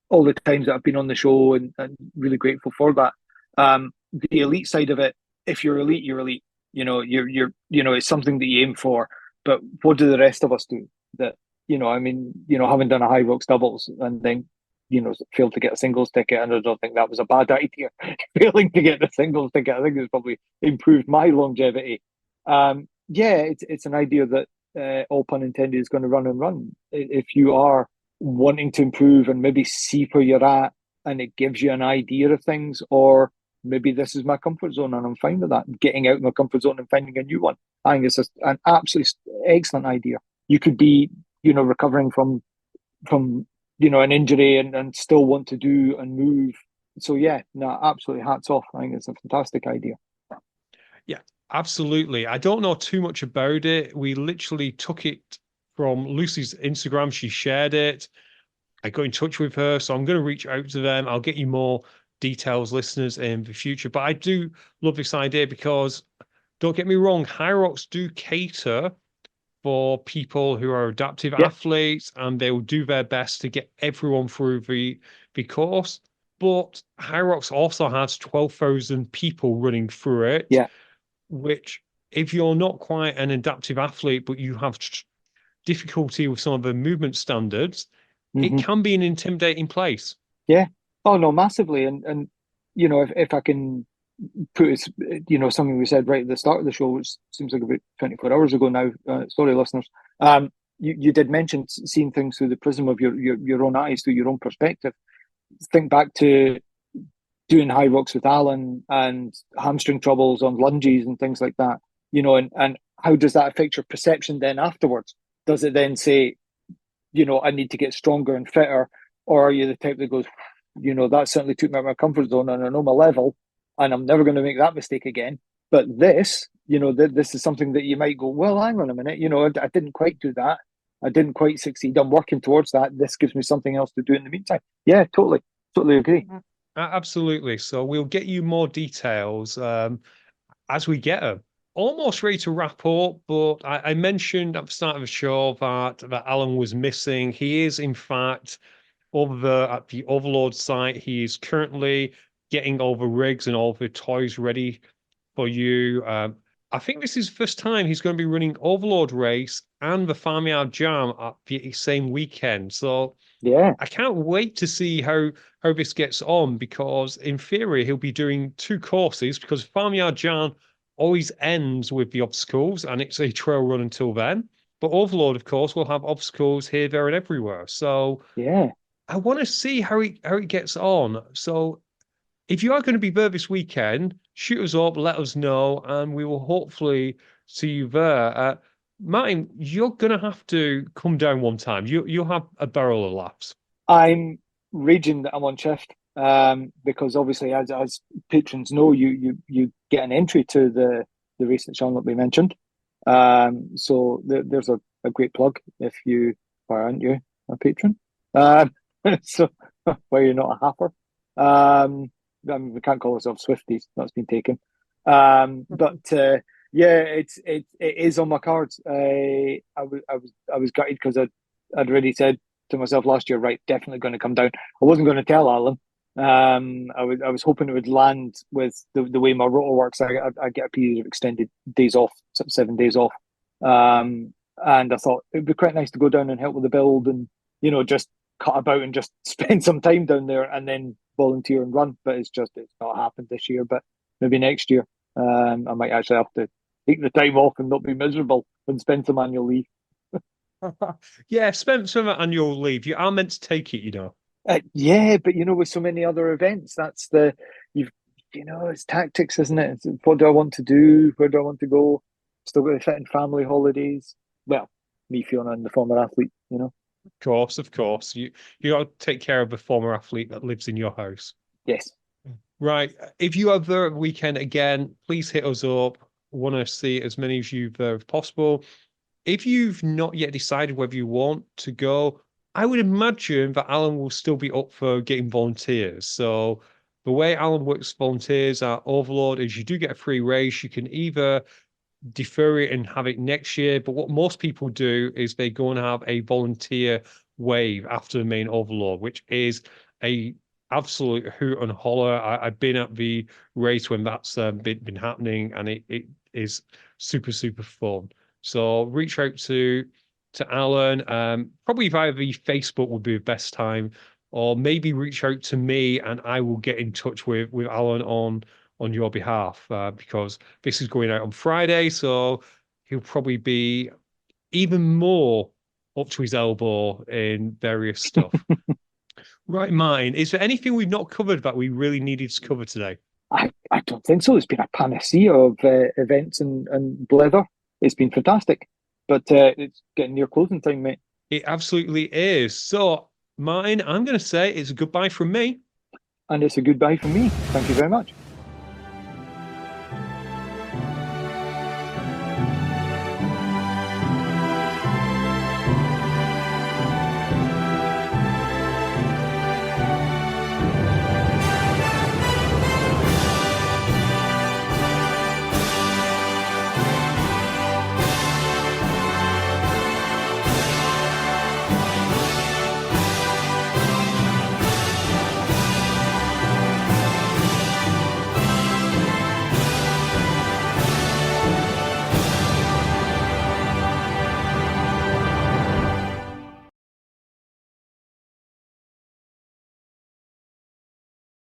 all the times that I've been on the show and really grateful for that. The elite side of it, if you're elite, you're elite. It's something that you aim for. But what do the rest of us do? That, I mean, having done a high rocks doubles and then, failed to get a singles ticket, and I don't think that was a bad idea. Failing to get the singles ticket, I think it's probably improved my longevity. It's an idea that, all pun intended, is going to run and run. If you are wanting to improve and maybe see where you're at, and it gives you an idea of things, or maybe this is my comfort zone and I'm fine with that. Getting out of my comfort zone and finding a new one. I think it's just an absolutely excellent idea. You could be, recovering from an injury and still want to do and move. So yeah, no, absolutely hats off. I think it's a fantastic idea. Yeah, absolutely. I don't know too much about it. We literally took it from Lucy's Instagram. She shared it. I got in touch with her, so I'm going to reach out to them. I'll get you more details, listeners, in the future. But I do love this idea because, don't get me wrong, High Rocks do cater for people who are adaptive athletes, and they will do their best to get everyone through the course. But High Rocks also has 12,000 people running through it, which, if you're not quite an adaptive athlete, but you have difficulty with some of the movement standards, it can be an intimidating place. Yeah. Oh no, massively. And if I can put it, something we said right at the start of the show, which seems like about 24 hours ago now. Sorry, listeners. You did mention seeing things through the prism of your own eyes, through your own perspective. Think back to doing high rocks with Alan and hamstring troubles on lunges and things like that. And how does that affect your perception then afterwards? Does it then say, I need to get stronger and fitter? Or are you the type that goes, that certainly took me out of my comfort zone and I know my level and I'm never going to make that mistake again. But this, this is something that you might go, well, hang on a minute, I didn't quite do that. I didn't quite succeed. I'm working towards that. This gives me something else to do in the meantime. Yeah, totally agree. Absolutely. So we'll get you more details as we get them. Almost ready to wrap up, but I mentioned at the start of the show that Alan was missing. He is, in fact, at the Overlord site. He is currently getting all the rigs and all the toys ready for you. I think this is the first time he's going to be running Overlord race and the Farmyard Jam at the same weekend. So yeah, I can't wait to see how this gets on, because in theory he'll be doing two courses, because Farmyard Jam always ends with the obstacles and it's a trail run until then. But Overlord, of course, will have obstacles here, there, and everywhere. So yeah, I want to see how it gets on. So if you are going to be there this weekend, shoot us up, let us know, and we will hopefully see you there. Martin, you're going to have to come down one time. You'll have a barrel of laughs. I'm raging that I'm on shift, because obviously, as patrons know, you get an entry to the race that shall not be mentioned. So there's a great plug if you, why aren't you a patron? So why you're not a happer? I mean, we can't call ourselves Swifties. That's been taken. But yeah, it is on my cards. I was gutted because I'd already said to myself last year, right, definitely going to come down. I wasn't going to tell Alan. I was hoping it would land with the way my rota works. I get a period of extended days off, 7 days off. And I thought it'd be quite nice to go down and help with the build and, just cut about and just spend some time down there and then volunteer and run. But it's not happened this year, but maybe next year. I might actually have to take the time off and not be miserable and spend some annual leave. Yeah, spend some annual leave. You are meant to take it, Yeah, but with so many other events, it's tactics, isn't it? It's what do I want to do? Where do I want to go? Still got to fit in family holidays. Well, me, Fiona, and the former athlete, Of course. You got to take care of the former athlete that lives in your house. Yes. Right. If you have the weekend again, please hit us up. Want to see as many of you there as possible. If you've not yet decided whether you want to go, I would imagine that Alan will still be up for getting volunteers. So the way Alan works volunteers at Overlord is you do get a free race. You can either defer it and have it next year, but what most people do is they go and have a volunteer wave after the main Overlord, which is a absolute hoot and holler. I've been at the race when that's been happening, and it is super, super fun. So reach out to Alan. Probably via the Facebook would be the best time, or maybe reach out to me and I will get in touch with Alan on your behalf, because this is going out on Friday, so he'll probably be even more up to his elbow in various stuff. Right, mine. Is there anything we've not covered that we really needed to cover today? I don't think so. It's been a panacea of events and blether. It's been fantastic. But it's getting near closing time, mate. It absolutely is. So, mine, I'm going to say it's a goodbye from me. And it's a goodbye from me. Thank you very much.